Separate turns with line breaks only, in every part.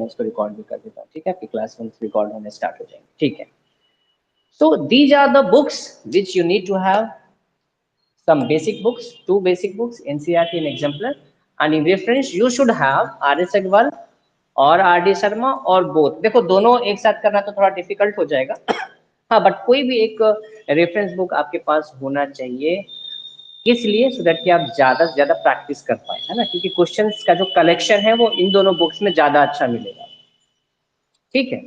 मैं इसको रिकॉर्ड भी कर देता हूँ, ठीक है, आपकी क्लास में रिकॉर्ड होने स्टार्ट हो जाएंगे, ठीक है। So these are the books which you need to have, some basic books, 2 basic books, NCERT and exemplar, and in reference you should have RS Agrawal और RD शर्मा और बोथ। देखो दोनों एक साथ करना तो थोड़ा डिफिकल्ट हो जाएगा हाँ, बट कोई भी एक रेफरेंस बुक आपके पास होना चाहिए, किस लिए, सो दैट कि आप ज्यादा से ज्यादा प्रैक्टिस कर पाए, है ना, क्योंकि क्वेश्चंस का जो कलेक्शन है वो इन दोनों बुक्स में ज्यादा अच्छा मिलेगा, ठीक है।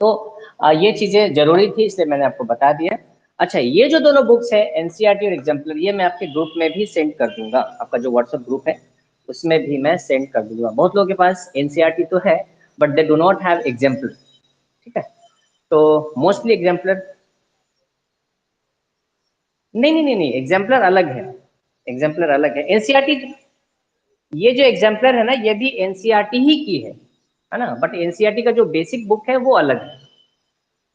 तो ये चीजें जरूरी थी, इसलिए मैंने आपको बता दिया। अच्छा, ये जो दोनों बुक्स है एनसीईआरटी और एग्जाम्पलर, ये मैं आपके ग्रुप में भी सेंड कर दूंगा, आपका जो व्हाट्सएप ग्रुप है उसमें भी मैं सेंड कर दूंगा। बहुत लोगों के पास एनसीईआरटी तो है but they do not have exemplar, ठीक है, तो मोस्टली एग्जाम्पलर नहीं, एग्जाम्पलर अलग है, एग्जाम्पलर अलग है। एनसीईआरटी, ये जो एग्जाम्पलर है ना, ये भी एनसीईआरटी ही की है ना, बट एनसीईआरटी का जो बेसिक बुक है वो अलग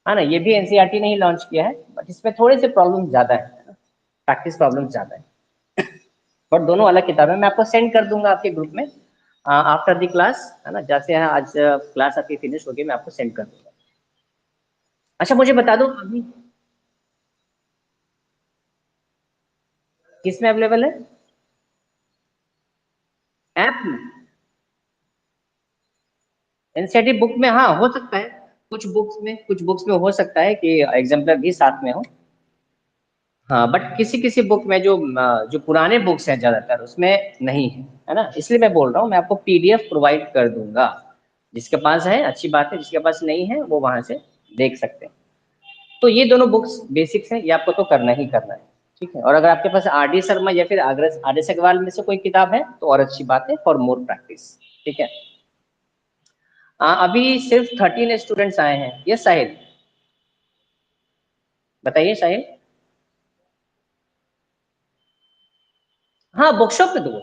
है ना, ये भी एनसीईआरटी ने ही लॉन्च किया है, बट इसमें थोड़े से प्रॉब्लम ज्यादा है ना, प्रैक्टिस प्रॉब्लम ज्यादा है, बट दोनों अलग किताबें मैं आपको सेंड कर दूंगा आपके ग्रुप में आफ्टर द क्लास, है ना, जैसे आज क्लास आपकी फिनिश होगी मैं आपको सेंड कर दूंगा। अच्छा मुझे बता दो अभी किस में अवेलेबल है, ऐप में, एनसीईआरटी बुक में, हाँ हो सकता है, कुछ बुक्स में हो सकता है कि एग्जाम्पलर भी साथ में हो, हाँ, बट किसी किसी बुक में जो पुराने बुक्स हैं ज्यादातर उसमें नहीं है ना, इसलिए मैं बोल रहा हूँ मैं आपको पीडीएफ प्रोवाइड कर दूंगा, जिसके पास है अच्छी बात है, जिसके पास नहीं है वो वहां से देख सकते हैं। तो ये दोनों बुक्स बेसिक्स हैं, ये आपको तो करना ही करना है, ठीक है। और अगर आपके पास आर डी शर्मा या फिर आर एस अग्रवाल में से कोई किताब है तो और अच्छी बात है, फॉर मोर प्रैक्टिस, ठीक है। अभी सिर्फ 13 स्टूडेंट्स आए हैं, ये साहिल, बताइए साहिल। हाँ बुक शॉप पे दो,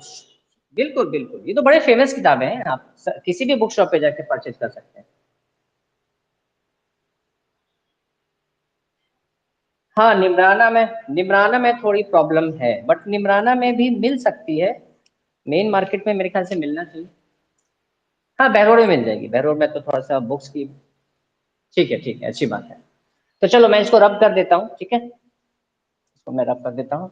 बिल्कुल बिल्कुल, ये तो बड़े फेमस किताबें हैं, आप किसी भी बुक शॉप पे जाके परचेज कर सकते हैं। हाँ निमराना में थोड़ी प्रॉब्लम है, बट निमराना में भी मिल सकती है, मेन मार्केट में मेरे ख्याल से मिलना चाहिए। हाँ बहरोड में मिल जाएगी, बहरोड में तो थोड़ा सा बुक्स की, ठीक है अच्छी बात है। तो चलो मैं इसको रब कर देता हूँ, ठीक है, इसको मैं रब कर देता हूँ।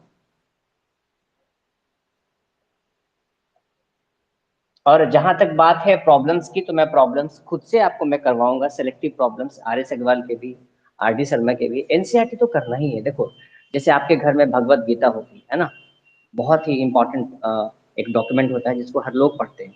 और जहां तक बात है प्रॉब्लम्स की, तो मैं प्रॉब्लम्स खुद से आपको मैं करवाऊंगा, selective problems R S Agarwal के भी, आर डी शर्मा के भी। एनसीईआरटी तो करना ही है, देखो जैसे आपके घर में भगवत गीता होगी, है ना, बहुत ही इंपॉर्टेंट एक डॉक्यूमेंट होता है जिसको हर लोग पढ़ते हैं,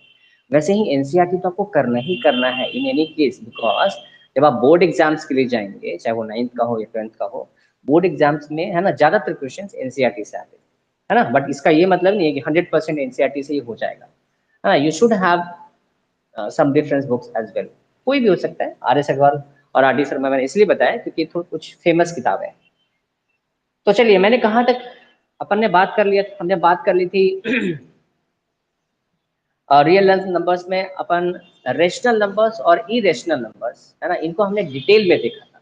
वैसे ही एनसीईआरटी तो आपको करना ही करना है इन एनी केस, बिकॉज जब आप बोर्ड एग्जाम्स के लिए जाएंगे, चाहे वो 9th का हो या 12th का हो, बोर्ड एग्जाम्स में, है ना, ज्यादातर क्वेश्चन एनसीईआरटी से आते हैं, है ना, बट इसका ये मतलब नहीं है कि 100% एनसीईआरटी से ही हो जाएगा, है ना, you should have some difference books as well, कोई भी हो सकता है, आर एस अग्रवाल और आर डी शर्मा मैंने इसलिए बताया क्योंकि थोड़ी कुछ फेमस किताब है। तो चलिए, मैंने कहाँ तक अपन ने बात कर लिया, हमने बात कर ली थी रियल नंबर्स में अपन रेशनल नंबर्स और इरेशनल नंबर्स, है ना, इनको हमने डिटेल में देखा था,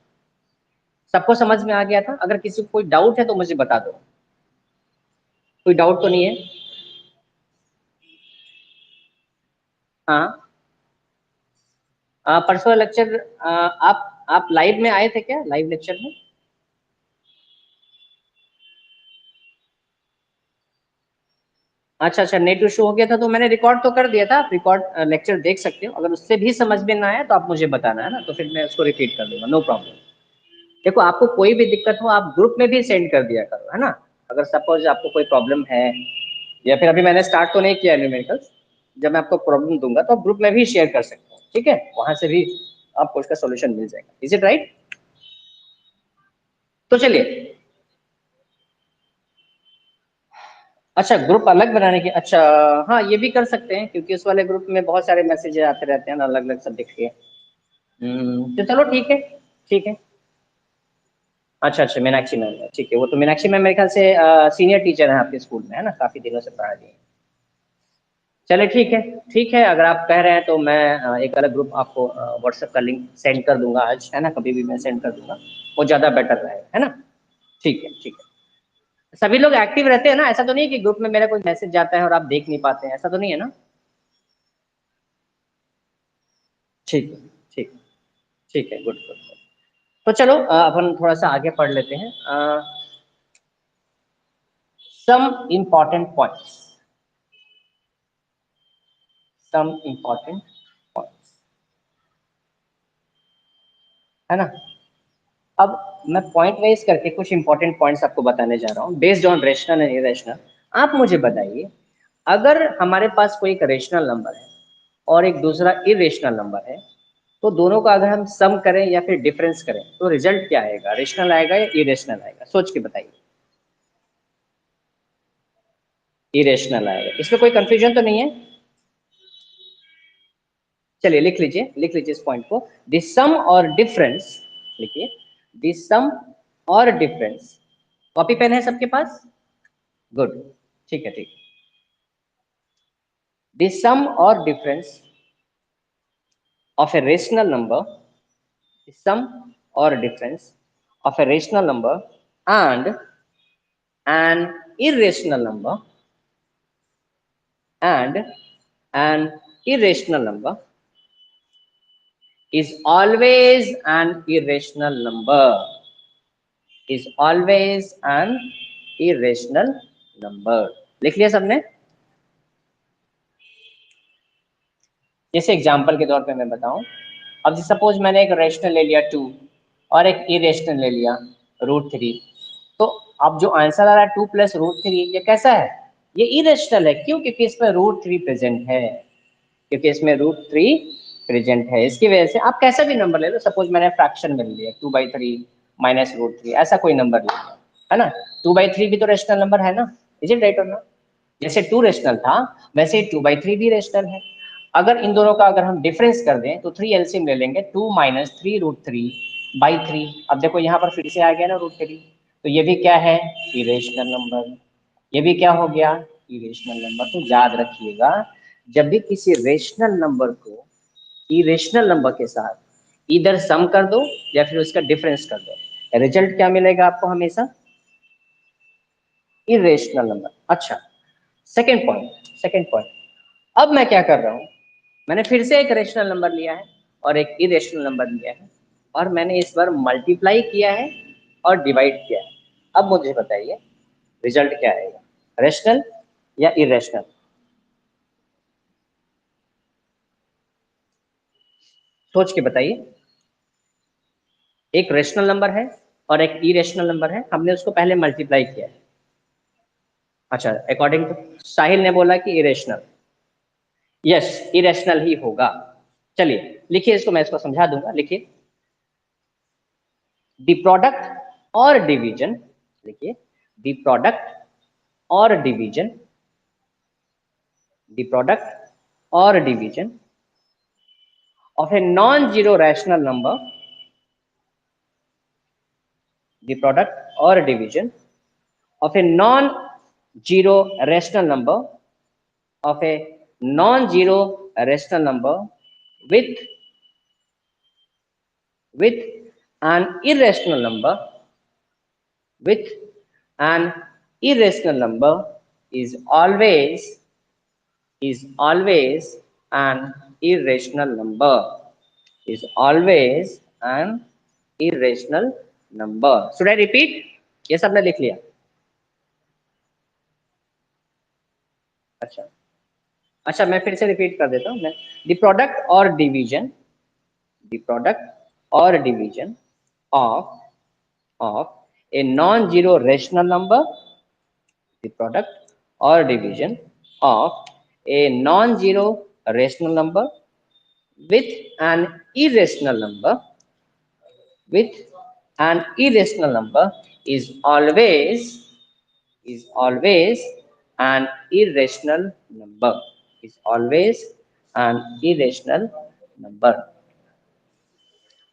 सबको समझ में आ गया था। अगर किसी को कोई डाउट है तो मुझे बता दो, कोई डाउट तो नहीं है? हाँ, परसों लेक्चर आप लाइव में आए थे क्या, लाइव लेक्चर में? अच्छा नेट इशू हो गया था, तो मैंने रिकॉर्ड तो कर दिया था, आप रिकॉर्ड लेक्चर देख सकते हो, अगर उससे भी समझ में ना आया तो आप मुझे बताना, है ना, तो फिर मैं उसको रिपीट कर दूंगा, नो प्रॉब्लम। देखो आपको कोई भी दिक्कत हो आप ग्रुप में भी सेंड कर दिया करो, है ना, अगर सपोज आपको कोई प्रॉब्लम है, या फिर अभी मैंने स्टार्ट तो नहीं किया न्यूमेरिकल्स, जब मैं आपको प्रॉब्लम दूंगा तो आप ग्रुप में भी शेयर कर सकते हो, ठीक है, वहां से भी आपको उसका सोल्यूशन मिल जाएगा, इज इट राइट? तो चलिए, अच्छा ग्रुप अलग बनाने की, अच्छा हाँ ये भी कर सकते हैं, क्योंकि उस वाले ग्रुप में बहुत सारे मैसेजेस आते रहते हैं ना, अलग अलग सब्जेक्ट के। तो चलो ठीक है, ठीक है। अच्छा मीनाक्षी मैम है, ठीक है, वो तो मीनाक्षी मैम मेरे ख्याल से सीनियर टीचर हैं आपके स्कूल में, है ना, काफी दिनों से पढ़ा रही हैं। चले ठीक है, ठीक है, अगर आप कह रहे हैं तो मैं एक अलग ग्रुप आपको व्हाट्सएप का लिंक सेंड कर दूंगा आज, है ना, कभी भी मैं सेंड कर दूंगा, वो ज्यादा बेटर रहेगा, है ना। ठीक है, ठीक है। सभी लोग एक्टिव रहते हैं ना, ऐसा तो नहीं है कि ग्रुप में मेरा कोई मैसेज जाता है और आप देख नहीं पाते हैं, ऐसा तो नहीं है ना? ठीक है, ठीक, ठीक है, गुड गुड। तो चलो अपन थोड़ा सा आगे पढ़ लेते हैं। Some important points, some important points, है ना। अब मैं पॉइंट वाइज करके कुछ इंपॉर्टेंट पॉइंट्स आपको बताने जा रहा हूँ based on rational and irrational. आप मुझे बताइए, अगर हमारे पास कोई एक रेशनल नंबर है और एक दूसरा इरेशनल नंबर है, तो दोनों का अगर हम सम करें या फिर डिफरेंस करें तो रिजल्ट क्या आएगा, रेशनल आएगा या इरेशनल आएगा? सोच के बताइए। इरेशनल आएगा, इसमें कोई कंफ्यूजन तो नहीं है? चलिए लिख लीजिए इस पॉइंट को। द सम और डिफरेंस, लिखिए, द सम और डिफरेंस। कॉपी पेन है सबके पास? गुड, ठीक है, ठीक। द सम और difference of a rational number, the sum or difference of a rational number and an irrational number, and an irrational number is always an irrational number, is always an irrational number। लिख लिया सबने? जैसे example के तौर पे मैं बताऊं, अब सपोज मैंने एक रेशनल ले लिया 2 और एक इरेशनल ले लिया √3, तो अब जो आंसर आ रहा है 2 + √3, ये कैसा है? ये इरेशनल है। क्यों? क्योंकि इसमें √3 प्रेजेंट है, क्योंकि इसमें √3 प्रेजेंट है। इसकी वजह से आप कैसा भी नंबर ले लो, सपोज मैंने फ्रैक्शन में लिया 2/3 माइनस √3, ऐसा कोई नंबर ले लिया, है ना। 2/3 भी तो रेशनल नंबर है ना, इज इट राइट और नॉट? जैसे 2 रेशनल था वैसे ही 2/3 भी रेशनल है। अगर इन दोनों का अगर हम डिफरेंस कर दें तो 3 एलसीएम ले लेंगे, 2 - 3√3/3। अब देखो यहाँ पर फिर से आ गया ना √3, तो ये भी क्या है? Irrational number. ये भी क्या हो गया? Irrational number. तो याद रखिएगा, जब भी किसी रेशनल नंबर को इरेशनल नंबर के साथ इधर सम कर दो या फिर उसका डिफरेंस कर दो, रिजल्ट क्या मिलेगा आपको? हमेशा इरेशनल नंबर। अच्छा, सेकेंड पॉइंट, अब मैं क्या कर रहा हूं, मैंने फिर से एक रेशनल नंबर लिया है और एक इरेशनल नंबर लिया है, और मैंने इस बार मल्टीप्लाई किया है और डिवाइड किया है। अब मुझे बताइए रिजल्ट क्या आएगा, रेशनल या इरेशनल? सोच के बताइए। एक रेशनल नंबर है और एक इरेशनल नंबर है, हमने उसको पहले मल्टीप्लाई किया है। अच्छा, अकॉर्डिंग टू साहिल ने बोला कि इरेशनल। यस, इरेशनल ही होगा। चलिए लिखिए इसको, मैं इसको समझा दूंगा। लिखिए, द प्रोडक्ट और डिवीजन, लिखिए, द प्रोडक्ट और डिवीजन, द प्रोडक्ट और division of a non zero rational number, the product और division of a non-zero rational number, of a non-zero rational number with with an irrational number, with an irrational number is always an irrational number, is always an irrational number। Should I repeat? ये सबने लिख लिया? अच्छा, अच्छा, मैं फिर से repeat कर देता हूँ मैं। द प्रोडक्ट और डिवीजन, द प्रोडक्ट और division of a non zero rational number, the product और division of a non zero rational number with an irrational number, with an irrational number is always an irrational number, is always an irrational number।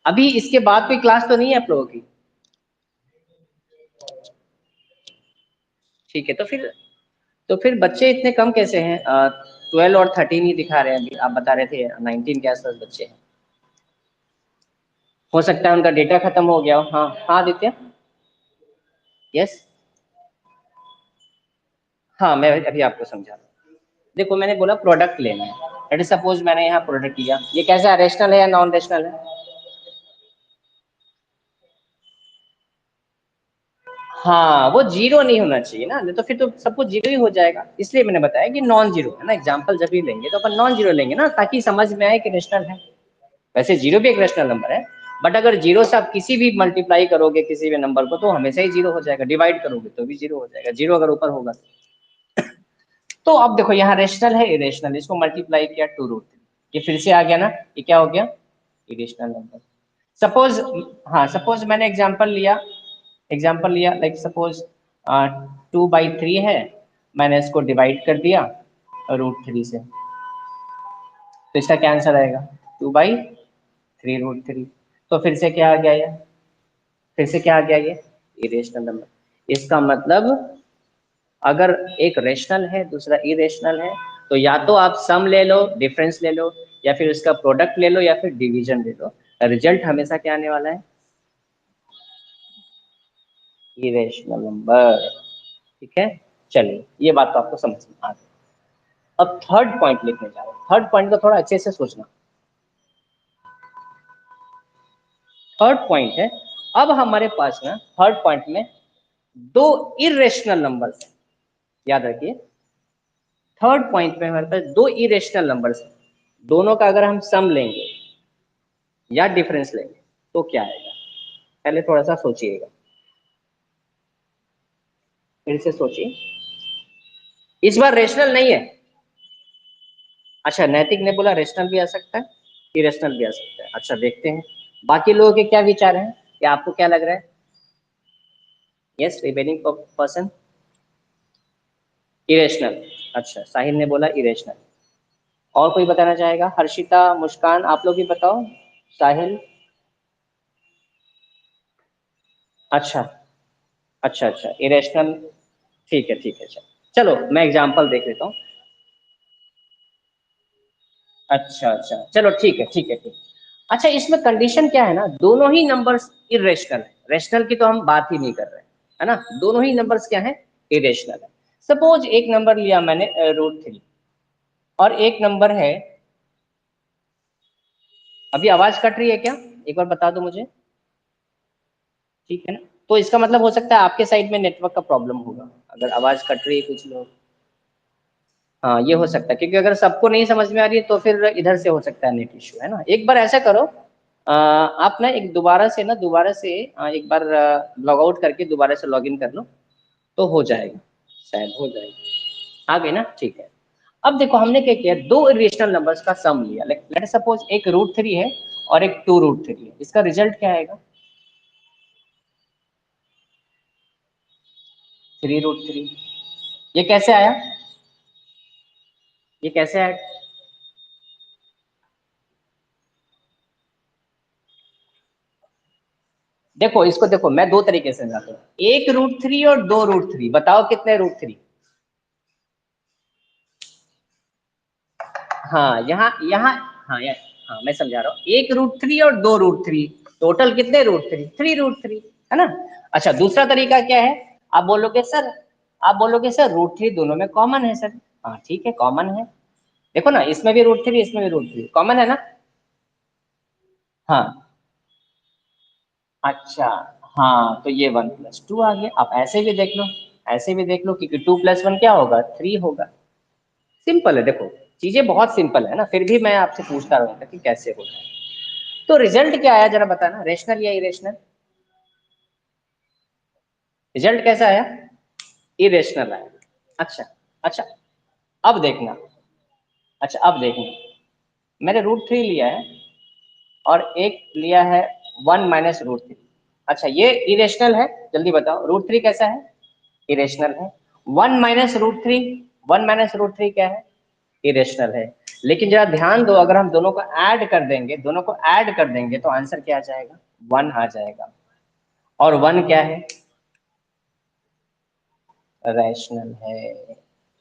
अभी इसके बाद कोई class तो नहीं है आप लोगों की? ठीक है, तो फिर बच्चे इतने कम कैसे हैं? 12 और 13 ही दिखा रहे हैं। अभी आप बता रहे थे 19 के आसपास बच्चे हैं। हो सकता है उनका डेटा खत्म हो गया हो। हाँ हाँ आदित्य, यस, हाँ मैं अभी आपको समझा रहा हूँ। देखो मैंने बोला प्रोडक्ट लेना है, लेट सपोज मैंने यहाँ प्रोडक्ट लिया, ये कैसा है, रेशनल है या नॉन रेशनल है? हाँ, वो जीरो नहीं होना चाहिए ना, नहीं तो फिर तो सब कुछ जीरो ही हो जाएगा, इसलिए मैंने बताया कि नॉन जीरो है ना। एग्जांपल जब भी लेंगे तो अपन नॉन जीरो लेंगे ना, ताकि समझ में आए कि रेशनल है। वैसे जीरो भी एक रेशनल नंबर है, बट अगर जीरो से आप किसी भी मल्टीप्लाई करोगे किसी भी नंबर को तो हमेशा ही जीरो हो जाएगा, डिवाइड करोगे तो भी जीरो हो जाएगा, जीरो अगर ऊपर होगा। तो अब देखो यहाँ रेशनल है इरेशनल, इसको मल्टीप्लाई किया 2√3, ये फिर से आ गया ना, ये क्या हो गया, इरेशनल नंबर। सपोज, हाँ सपोज मैंने एग्जाम्पल लिया लाइक सपोज 2/3 है, मैंने इसको डिवाइड कर दिया √3 से, तो इसका क्या आंसर आएगा, 2/3√3। तो फिर से क्या आ गया ये, फिर से क्या आ गया ये, इरेशनल नंबर। इसका मतलब अगर एक रेशनल है दूसरा इरेशनल है, तो या तो आप सम ले लो, डिफरेंस ले लो, या फिर उसका प्रोडक्ट ले लो, या फिर डिवीजन ले लो, रिजल्ट हमेशा क्या आने वाला है, इरेशनल नंबर। ठीक है, चलिए ये बात तो आपको समझ में आ गई। अब थर्ड पॉइंट लिखने जा रहे हैं, थर्ड पॉइंट को थोड़ा अच्छे से सोचना। थर्ड पॉइंट है, अब हमारे पास ना थर्ड पॉइंट में दो इरेशनल नंबर्स हैं, याद रखिए। थर्ड पॉइंट में हमारे पास दो इरेशनल नंबर्स हैं, दोनों का अगर हम सम लेंगे या डिफरेंस लेंगे तो क्या आएगा, पहले थोड़ा सा सोचिएगा, फिर से सोचिए। इस बार रेशनल नहीं है, अच्छा नैतिक ने बोला रेशनल भी आ सकता है, इरेशनल भी आ सकता है। अच्छा देखते हैं बाकी लोगों के क्या विचार हैं, या आपको क्या लग रहा है। Yes, remaining person irrational. अच्छा साहिल ने बोला इरेशनल, और कोई बताना चाहेगा, हर्षिता, मुस्कान, आप लोग भी बताओ। साहिल, अच्छा अच्छा इरेशनल, ठीक है चलो चलो मैं एग्जांपल देख लेता हूँ। अच्छा चलो ठीक है। अच्छा इसमें कंडीशन क्या है ना, दोनों ही नंबर्स इरेशनल है, रेशनल की तो हम बात ही नहीं कर रहे है ना, दोनों ही नंबर्स क्या है, इरेशनल है। सपोज एक नंबर लिया मैंने √3, और एक नंबर है, अभी आवाज कट रही है क्या, एक बार बता दो मुझे। ठीक है ना, तो इसका मतलब हो सकता है आपके साइड में नेटवर्क का प्रॉब्लम होगा, अगर आवाज कट रही है कुछ लोग। हाँ ये हो सकता है, क्योंकि अगर सबको नहीं समझ में आ रही है तो फिर इधर से हो सकता है नेट इश्यू, है ना। एक बार ऐसा करो, आप ना एक दोबारा से एक बार लॉग आउट करके दोबारा से लॉग इन कर लो, तो हो जाएगा, शायद हो जाएगा। आ गई ना, ठीक है। अब देखो हमने क्या किया, दो इरेशनल नंबर्स का सम लिया, लेट सपोज एक √3 है और एक 2√3 है, इसका रिजल्ट क्या आएगा, 3√3। ये कैसे आया, ये कैसे आया, देखो इसको देखो, मैं दो तरीके से समझाता हूँ, एक √3 और 2√3, बताओ कितने √3। हाँ यहाँ यहाँ, हाँ यार, हाँ मैं समझा रहा हूँ, एक √3 और 2√3, टोटल कितने √3, 3√3, है ना। अच्छा दूसरा तरीका क्या है, आप बोलोगे सर, √3 दोनों में कॉमन है सर, हाँ ठीक है कॉमन है, देखो ना इसमें भी √3 इसमें भी √3 कॉमन है ना। हाँ अच्छा, हाँ तो ये 1+2 आ गया, आप ऐसे भी देख लो, ऐसे भी देख लो, क्योंकि 2+1 क्या होगा, 3 होगा। सिंपल है, देखो चीजें बहुत सिंपल है ना, फिर भी मैं आपसे पूछता रहूंगा कि कैसे होता है। तो रिजल्ट क्या आया जरा बताना, रेशनल या इरेशनल, रिजल्ट कैसा आया, इरेशनल आया। अच्छा अच्छा, अब देखना, अच्छा अब देखना, मैंने √3 लिया है और एक लिया है 1 - √3। अच्छा ये इरेशनल है, जल्दी बताओ √3 कैसा है, इरेशनल है। 1 - √3, 1 - √3 क्या है, इरेशनल है। लेकिन जरा ध्यान दो, अगर हम दोनों को ऐड कर देंगे, दोनों को ऐड कर देंगे तो आंसर क्या आ जाएगा, 1 आ जाएगा। और 1 क्या है, रैशनल है।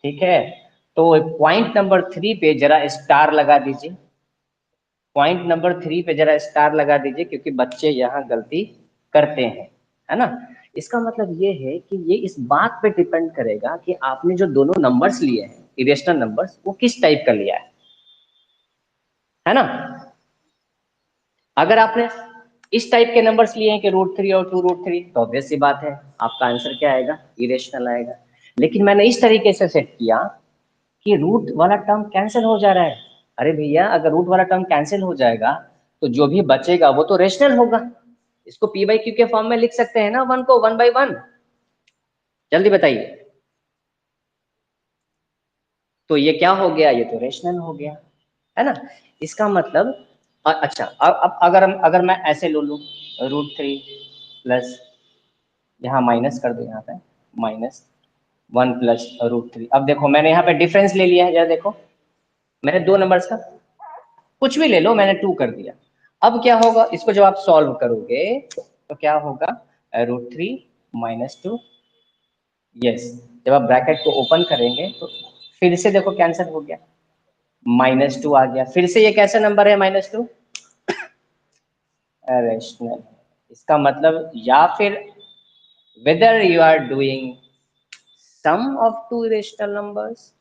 ठीक है, तो पॉइंट नंबर 3 पे जरा स्टार लगा दीजिए, पॉइंट नंबर 3 पे जरा स्टार लगा दीजिए, क्योंकि बच्चे यहाँ गलती करते हैं, है ना। इसका मतलब ये है कि ये इस बात पे डिपेंड करेगा कि आपने जो दोनों नंबर्स लिए हैं इरेशनल नंबर्स, वो किस टाइप का लिया है। है ना। अगर आपने इस टाइप के नंबर्स लिए हैं कि √3 और 2√3, तो ऑब्वियस सी बात है आपका आंसर क्या आएगा, इरेशनल आएगा। लेकिन मैंने इस तरीके से सेट किया कि रूट वाला टर्म कैंसिल हो जा रहा है। अरे भैया, अगर रूट वाला टर्म कैंसिल हो जाएगा तो जो भी बचेगा वो तो रेशनल होगा। इसको p/q के फॉर्म में लिख सकते हैं ना, 1 को 1/1। जल्दी बताइए। तो ये क्या हो गया, ये तो रेशनल हो गया, है ना। इसका मतलब अच्छा, अब अगर मैं ऐसे लो लूँ, √3 प्लस, यहाँ माइनस कर दो, यहाँ पे -1 प्लस √3। अब देखो मैंने यहाँ पे डिफरेंस ले लिया है, जरा देखो, मैंने दो नंबर्स का, कुछ भी ले लो, मैंने 2 कर दिया। अब क्या होगा, इसको जब आप सॉल्व करोगे तो क्या होगा, √3 -2, यस। जब आप ब्रैकेट को ओपन करेंगे तो फिर से देखो कैंसिल हो गया, -2 आ गया। फिर से ये कैसा नंबर है, -2, रेशनल। इसका मतलब या फिर whether you are doing sum of two irrational numbers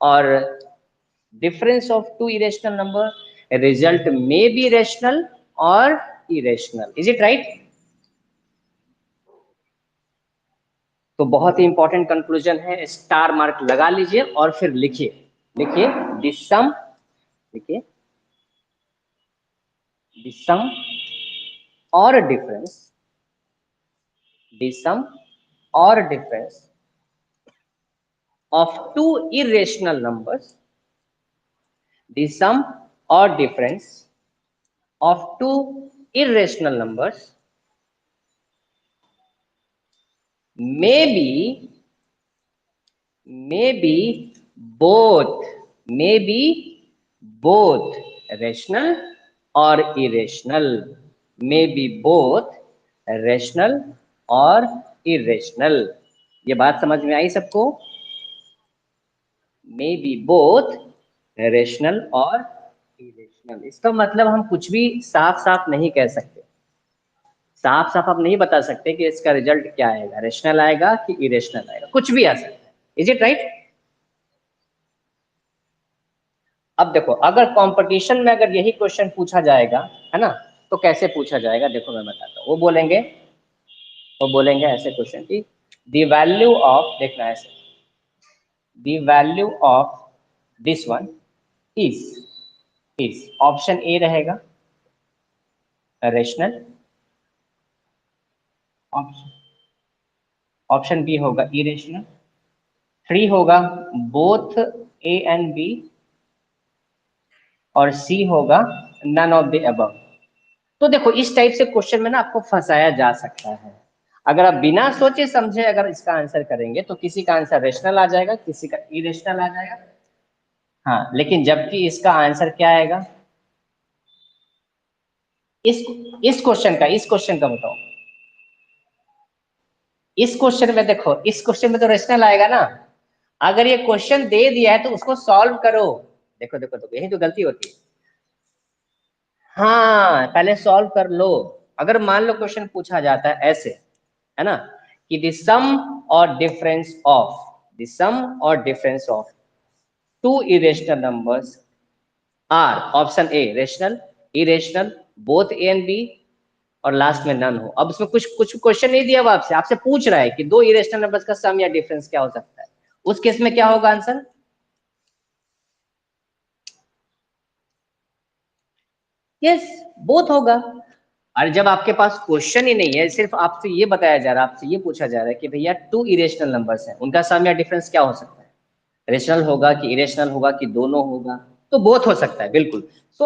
or difference of two irrational number, a result may be rational or irrational. Is it right? तो बहुत ही इंपॉर्टेंट कंक्लूजन है, स्टार मार्क लगा लीजिए और फिर लिखिए, लिखिए दिस सम, लिखिए दिस सम और डिफरेंस, दिस सम और difference of two irrational numbers, the sum or difference of two irrational numbers may be both, may be both rational or irrational, may be both rational और irrational। ये बात समझ में आई सबको, may be both rational और irrational। इसका मतलब हम कुछ भी साफ साफ नहीं कह सकते, साफ साफ आप नहीं बता सकते कि इसका रिजल्ट क्या आएगा, रेशनल आएगा कि इरेशनल आएगा, कुछ भी आ सकता है। Is it right? अब देखो, अगर कंपटीशन में अगर यही क्वेश्चन पूछा जाएगा, है ना, तो कैसे पूछा जाएगा, देखो मैं बताता हूँ। वो बोलेंगे ऐसे क्वेश्चन की, द वैल्यू ऑफ, देखना ऐसे, the value of this one is option A रहेगा रेशनल, ऑप्शन बी होगा इरेशनल, 3 होगा बोथ ए एंड बी, और सी होगा नन ऑफ द अबव। तो देखो इस टाइप से क्वेश्चन में ना आपको फंसाया जा सकता है। अगर आप बिना सोचे समझे अगर इसका आंसर करेंगे तो किसी का आंसर रेशनल आ जाएगा, किसी का इरेशनल आ जाएगा। हाँ, लेकिन जबकि इसका आंसर क्या आएगा, इस इस क्वेश्चन का बताओ, इस क्वेश्चन में देखो, इस क्वेश्चन में तो रेशनल आएगा ना। अगर ये क्वेश्चन दे दिया है तो उसको सॉल्व करो। देखो देखो देखो, यही तो गलती होती है। हाँ, पहले सॉल्व कर लो। अगर मान लो क्वेश्चन पूछा जाता है ऐसे, है ना, कि द सम और difference of two irrational numbers are, option A rational, irrational, both A and B, और लास्ट में नन हो। अब इसमें कुछ कुछ क्वेश्चन नहीं दिया हुआ, आपसे पूछ रहा है कि दो इरेशनल नंबर्स का सम या डिफरेंस क्या हो सकता है। उस केस में क्या होगा आंसर, यस, बोथ होगा। और जब आपके पास क्वेश्चन ही नहीं है, सिर्फ आपसे ये बताया जा रहा है, आपसे ये पूछा जा रहा है कि भैया टू इरेशनल नंबर्स हैं, उनका सम या डिफरेंस क्या हो सकता है, रेशनल होगा कि इरेशनल होगा कि दोनों होगा, तो बोथ हो सकता है, बिल्कुल। सो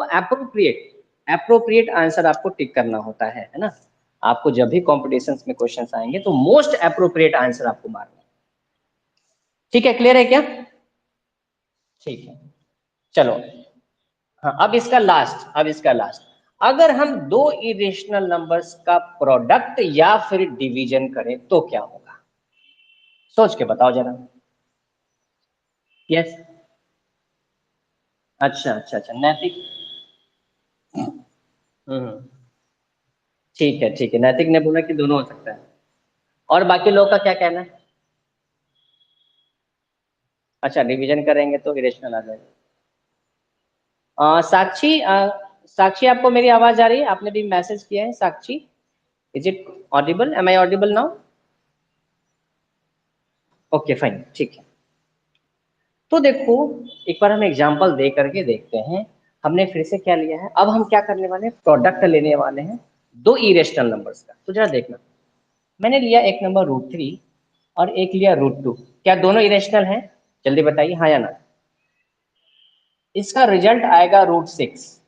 अप्रोप्रिएट आंसर आपको टिक करना होता है ना। आपको जब भी कॉम्पिटिशन में क्वेश्चन आएंगे तो मोस्ट अप्रोप्रिएट आंसर आपको मारना है। ठीक है, क्लियर है क्या? ठीक है, चलो। हाँ, अब इसका लास्ट, अगर हम दो इरेशनल नंबर्स का प्रोडक्ट या फिर डिवीजन करें तो क्या होगा, सोच के बताओ जरा। यस, अच्छा अच्छा अच्छा, नैतिक, हम्म, ठीक है ठीक है, नैतिक ने बोला कि दोनों हो सकता है, और बाकी लोगों का क्या कहना है? अच्छा, डिवीजन करेंगे तो इरेशनल आ जाएगा। साक्षी साक्षी आपको मेरी आवाज आ रही है? आपने भी मैसेज किया है Sakshi. Is it audible? Am I audible now? Okay fine, ठीक है। तो देखो, एक बार हम एग्जांपल दे करके देखते हैं। हमने फिर से क्या लिया है, अब हम क्या करने वाले हैं, प्रोडक्ट लेने वाले हैं दो इरेशनल नंबर्स का। तो जरा देखना, मैंने लिया एक नंबर √3 और एक लिया √2। क्या दोनों इरेशनल हैं? जल्दी बताइए हाँ या ना। इसका रिजल्ट आएगा √6।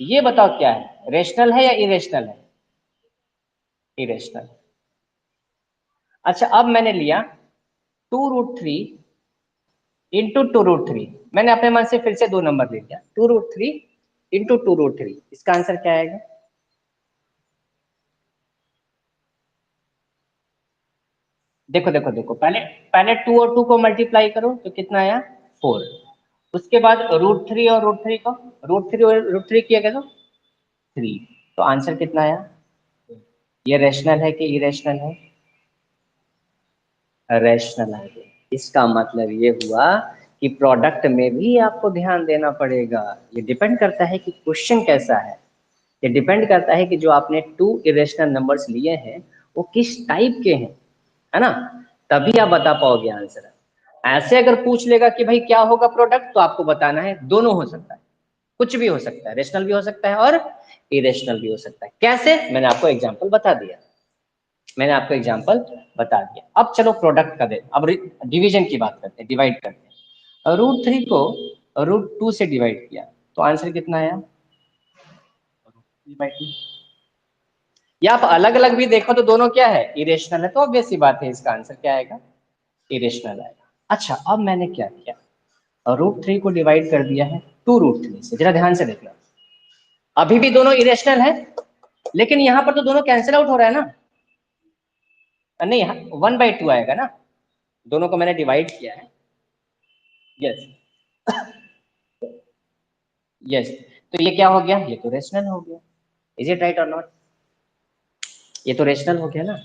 ये बताओ क्या है, रेशनल है या इरेशनल है? इरेशनल। अच्छा, अब मैंने लिया 2√3 इंटू 2√3। मैंने अपने मन से फिर से दो नंबर ले लिया, 2√3 इंटू 2√3। इसका आंसर क्या आएगा? देखो देखो देखो, पहले पहले 2 और 2 को मल्टीप्लाई करो तो कितना आया? 4। उसके बाद √3 और √3 को, √3 और √3 किया गया तो 3। तो आंसर कितना आया? ये रैशनल है कि इरेशनल है? रैशनल है। इसका मतलब ये हुआ कि प्रोडक्ट में भी आपको ध्यान देना पड़ेगा। ये डिपेंड करता है कि क्वेश्चन कैसा है, ये डिपेंड करता है कि जो आपने टू इरेशनल नंबर्स लिए हैं वो किस टाइप के हैं, है ना? तभी आप बता पाओगे आंसर। ऐसे अगर पूछ लेगा कि भाई क्या होगा प्रोडक्ट, तो आपको बताना है दोनों हो सकता है, कुछ भी हो सकता है, रेशनल भी हो सकता है और इरेशनल भी हो सकता है। कैसे? मैंने आपको एग्जांपल बता दिया, मैंने आपको एग्जांपल बता दिया। अब चलो प्रोडक्ट का दे, अब डिवीजन की बात करते हैं, डिवाइड करते हैं। √3 को √2 से डिवाइड किया तो आंसर कितना आया? √2। या आप अलग अलग भी देखो तो दोनों क्या है, इरेशनल है। तो ऑब्वियस सी बात है, इसका आंसर क्या आएगा? इरेशनल आएगा। अच्छा, अब मैंने क्या किया, √3 को डिवाइड कर दिया है 2√3 से। जरा ध्यान से देखना, अभी भी दोनों इरेशनल है, लेकिन यहां पर तो दोनों कैंसिल आउट हो रहा है ना। नहीं, 1/2 आएगा ना, दोनों को मैंने डिवाइड किया है। Yes yes. तो ये क्या हो गया, ये तो रेशनल हो गया। इज इट राइट और नॉट? ये तो रेशनल हो गया ना।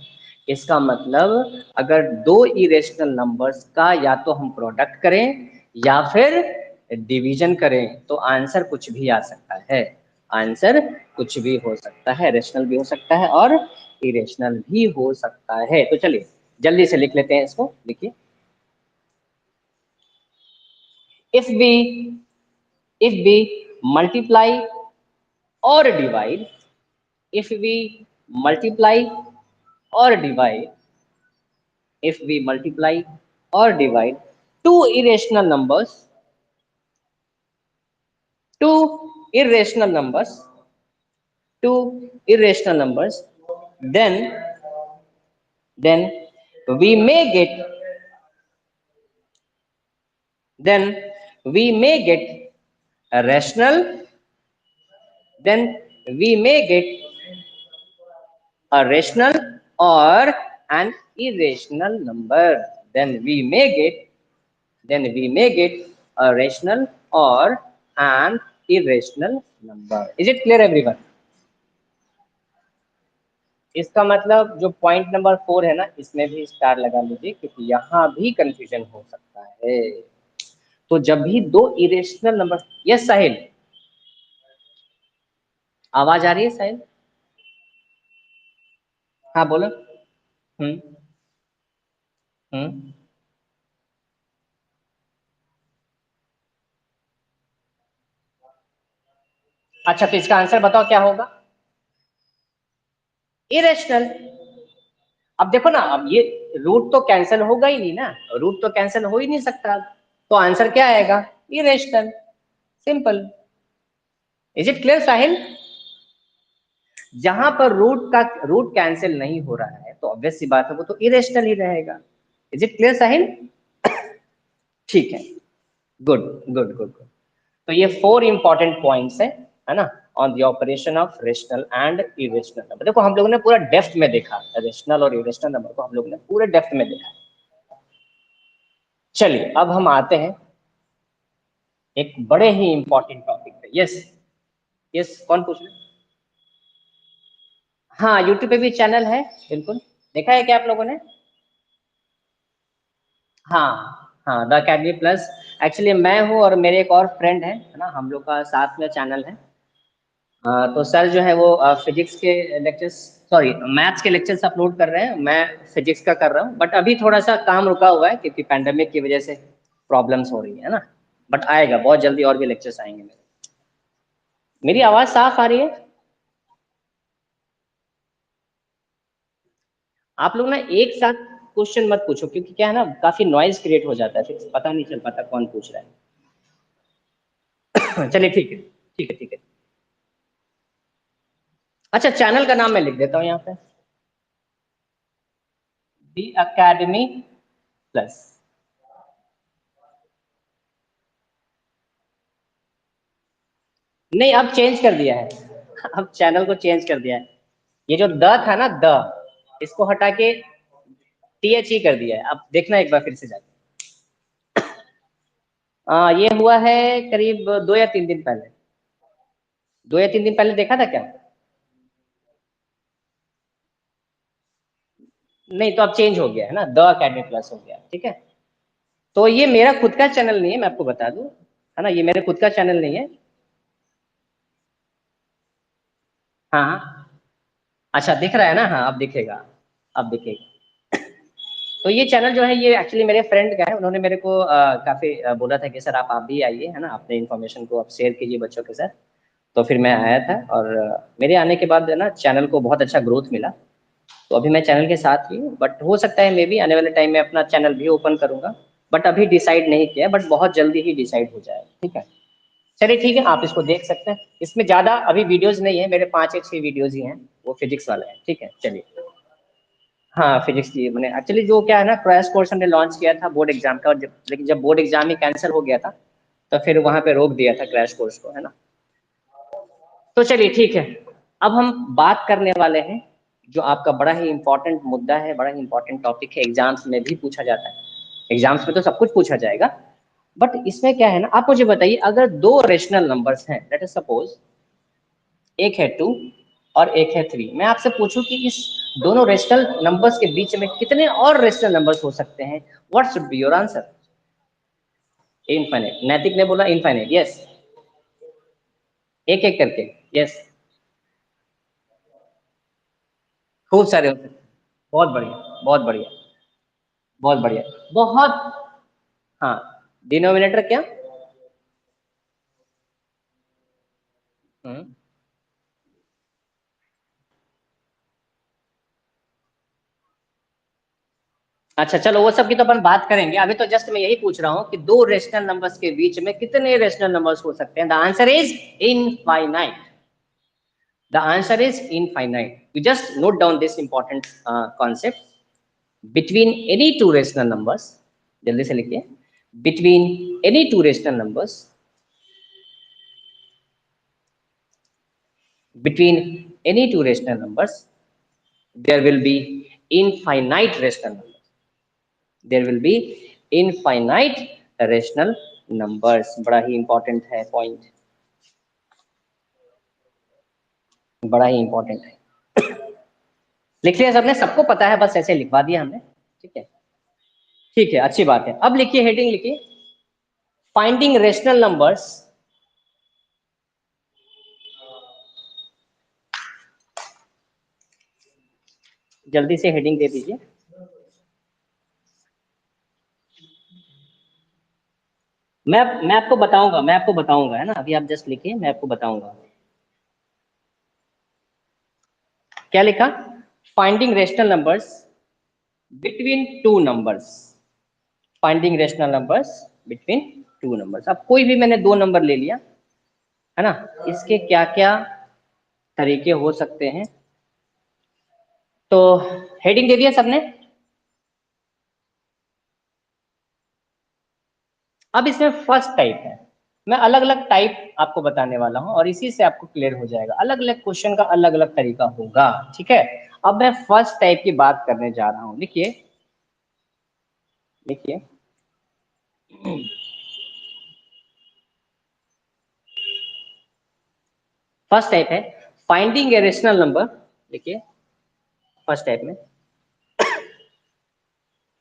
इसका मतलब अगर दो इरेशनल नंबर्स का या तो हम प्रोडक्ट करें या फिर डिवीजन करें तो आंसर कुछ भी आ सकता है। आंसर कुछ भी हो सकता है, रेशनल भी हो सकता है और इरेशनल भी हो सकता है। तो चलिए जल्दी से लिख लेते हैं इसको। लिखिए, if we if we multiply or divide, if we multiply or divide, if we multiply or divide two irrational numbers, two irrational numbers, two irrational numbers, then then we may get then we may get a rational, then we may get a rational or an irrational number. Then we may get a rational or an irrational number. Is it clear everyone? इसका मतलब जो point number 4 है ना, इसमें भी star लगा लीजिए क्योंकि यहाँ भी कंफ्यूजन हो सकता है। तो जब भी दो इरेशनल नंबर, यस साहिल, आवाज आ रही है साहिल? हाँ बोलो। हम्म हम्म। अच्छा, तो इसका आंसर बताओ क्या होगा? इरेशनल। अब देखो ना, अब ये रूट तो कैंसिल होगा ही नहीं ना, रूट तो कैंसिल हो ही नहीं सकता। तो आंसर क्या आएगा? Irrational. Simple. Is it clear Sahil? जहां पर रूट कैंसिल नहीं हो रहा है तो ऑब्वियस सी बात है वो तो इरेशनल ही रहेगा। इज इट क्लियर साहिल? ठीक है, गुड गुड गुड गुड। तो ये 4 इंपॉर्टेंट पॉइंट्स है ना, on the operation of rational and irrational number. देखो हम लोगों ने पूरा डेप्थ में देखा, रेशनल और इरेशनल नंबर को हम लोगों ने पूरे डेप्थ में देखा। चलिए अब हम आते हैं एक बड़े ही इंपॉर्टेंट टॉपिक पे। यस यस, कौन पूछ रहे? हाँ, यूट्यूब पे भी चैनल है, बिल्कुल। देखा है क्या आप लोगों ने? हाँ, हाँ द अकेडमी प्लस, एक्चुअली मैं हूँ और मेरे एक और फ्रेंड है ना, हम लोग का साथ में चैनल है। तो सर जो है वो फिजिक्स के लेक्चर्स, सॉरी मैथ्स के लेक्चर्स अपलोड कर रहे हैं, मैं फिजिक्स का कर रहा हूँ, बट अभी थोड़ा सा काम रुका हुआ है क्योंकि पैंडेमिक की वजह से प्रॉब्लम्स हो रही है ना। बट आएगा बहुत जल्दी, और भी लेक्चर्स आएंगे मेरे। मेरी आवाज़ साफ आ रही है? आप लोग ना एक साथ क्वेश्चन मत पूछो, क्योंकि क्या है ना, काफी नॉइज क्रिएट हो जाता है, फिर पता नहीं चल पाता कौन पूछ रहा है। चलिए ठीक है, ठीक है, ठीक है। अच्छा, चैनल का नाम मैं लिख देता हूँ यहाँ पे, दी अकेडमी प्लस। नहीं, अब चेंज कर दिया है, अब चैनल को चेंज कर दिया है। ये जो द था ना, द, इसको हटा के टी एच ई कर दिया है। अब देखना एक बार फिर से जाके। ये हुआ है करीब 2 या 3 दिन पहले। 2 या 3 दिन पहले देखा था क्या? नहीं, तो अब चेंज हो गया है ना, द अकेडमी प्लस हो गया, ठीक है। तो ये मेरा खुद का चैनल नहीं है, मैं आपको बता दूं, है ना, ये मेरे खुद का चैनल नहीं है। हाँ हाँ। अच्छा दिख रहा है ना, हाँ अब दिखेगा, अब दिखेगा। तो ये चैनल जो है ये एक्चुअली मेरे फ्रेंड का है, उन्होंने मेरे को काफी बोला था कि सर आप भी आइए, है ना, अपने इन्फॉर्मेशन को आप शेयर कीजिए बच्चों के साथ। तो फिर मैं आया था, और मेरे आने के बाद है ना चैनल को बहुत अच्छा ग्रोथ मिला। तो अभी मैं चैनल के साथ ही हूँ, बट हो सकता है मे बी आने वाले टाइम में अपना चैनल भी ओपन करूंगा। बट अभी डिसाइड नहीं किया, बट बहुत जल्दी ही डिसाइड हो जाएगा, ठीक है। चलिए ठीक है, आप इसको देख सकते हैं, इसमें ज्यादा अभी वीडियोज नहीं है, मेरे 5 या 6 वीडियोज ही हैं, वो फिजिक्स वाले हैं, ठीक है, चलिए। हाँ फिजिक्स की मैंने एक्चुअली, जो क्या है ना, क्रैश कोर्स हमने लॉन्च किया था बोर्ड एग्जाम का, और लेकिन जब बोर्ड एग्जाम ही कैंसिल हो गया था, तो फिर वहां पे रोक दिया था क्रैश कोर्स को, है ना। तो चलिए ठीक है, अब हम बात करने वाले हैं जो आपका बड़ा ही इंपॉर्टेंट मुद्दा है, बड़ा ही इंपॉर्टेंट टॉपिक है, एग्जाम्स में भी पूछा जाता है। एग्जाम्स में तो सब कुछ पूछा जाएगा, बट इसमें क्या है ना, आप मुझे बताइए, अगर दो रेशनल नंबर्स हैं, लेट अस सपोज एक है 2 और एक है 3, मैं आपसे पूछूं कि इस दोनों रेशनल नंबर्स के बीच में कितने और रेशनल नंबर्स हो सकते हैं, what should be your answer? Infinite, नैतिक ने बोला इनफाइनाइट, यस। एक एक करके, यस। खूब सारे होते हैं। बहुत बढ़िया, बहुत बढ़िया, बहुत बढ़िया, बहुत। हाँ, डिनोमिनेटर क्या? हम्म। अच्छा चलो, वो सब की तो अपन बात करेंगे, अभी तो जस्ट मैं यही पूछ रहा हूँ कि दो रेशनल नंबर्स के बीच में कितने रेशनल नंबर्स हो सकते हैं। The answer is infinite. The answer is infinite. You just note down this important concept. Between any two rational numbers, जल्दी से लिखिए, between any two rational numbers, between any two rational numbers there will be infinite rational numbers. There will be infinite rational numbers। बड़ा ही important है point, बड़ा ही important है। लिख लिया सबने? सबको पता है, बस ऐसे लिखवा दिया हमने, ठीक है। ठीक है, अच्छी बात है। अब लिखिए, हेडिंग लिखिए, फाइंडिंग रेशनल नंबर्स, जल्दी से हेडिंग दे दीजिए। मैं आपको बताऊंगा, मैं आपको बताऊंगा, है ना, अभी आप जस्ट लिखिए, मैं आपको बताऊंगा। क्या लिखा? Finding rational numbers between two numbers. Finding rational numbers between two numbers. अब कोई भी मैंने दो नंबर ले लिया, है ना, इसके क्या क्या तरीके हो सकते हैं, तो हेडिंग दे दिया सबने। अब इसमें फर्स्ट टाइप है, मैं अलग अलग टाइप आपको बताने वाला हूं, और इसी से आपको क्लियर हो जाएगा, अलग अलग क्वेश्चन का अलग अलग तरीका होगा, ठीक है। अब मैं फर्स्ट टाइप की बात करने जा रहा हूं, लिखिए, लिखिए, फर्स्ट टाइप है फाइंडिंग ए रेशनल नंबर। देखिए, फर्स्ट टाइप में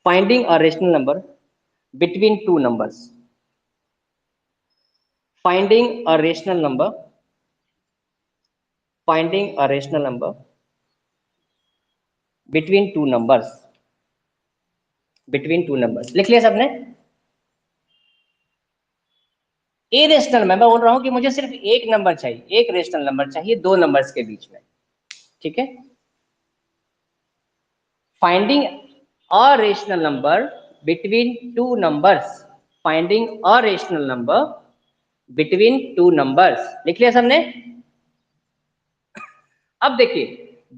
finding a rational number between two numbers. Finding a rational number, finding a rational number between two numbers, between two numbers. लिख लिया सबने? ए रेशनल, मैं बोल रहा हूं कि मुझे सिर्फ एक नंबर चाहिए, एक रेशनल नंबर चाहिए दो नंबर्स के बीच में, ठीक है? Finding a rational number between two numbers, finding a rational number between two numbers, लिख लिया सबने? अब देखिए,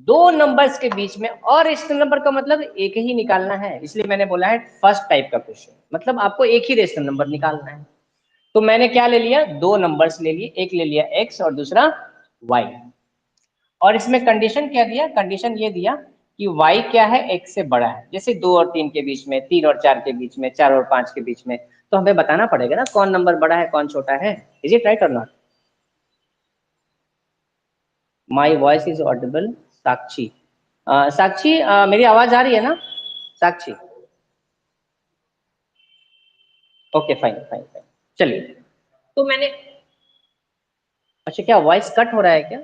दो नंबर्स के बीच में और रेशनल नंबर का मतलब एक ही निकालना है, इसलिए मैंने बोला है फर्स्ट टाइप का क्वेश्चन, मतलब आपको एक ही रेशनल नंबर निकालना है। तो मैंने क्या ले लिया, दो नंबर्स ले लिए, एक ले लिया x और दूसरा y, और इसमें कंडीशन क्या दिया, कंडीशन ये दिया कि y क्या है, x से बड़ा है, जैसे 2 और 3 के बीच में, 3 और 4 के बीच में, 4 और 5 के बीच में, तो हमें बताना पड़ेगा ना कौन नंबर बड़ा है कौन छोटा है। इज इट राइट और not? My voice is audible Sakshi? Sakshi, मेरी आवाज आ रही है ना Sakshi? Okay fine fine fine, चलिए। तो मैंने, अच्छा क्या वॉइस कट हो रहा है क्या?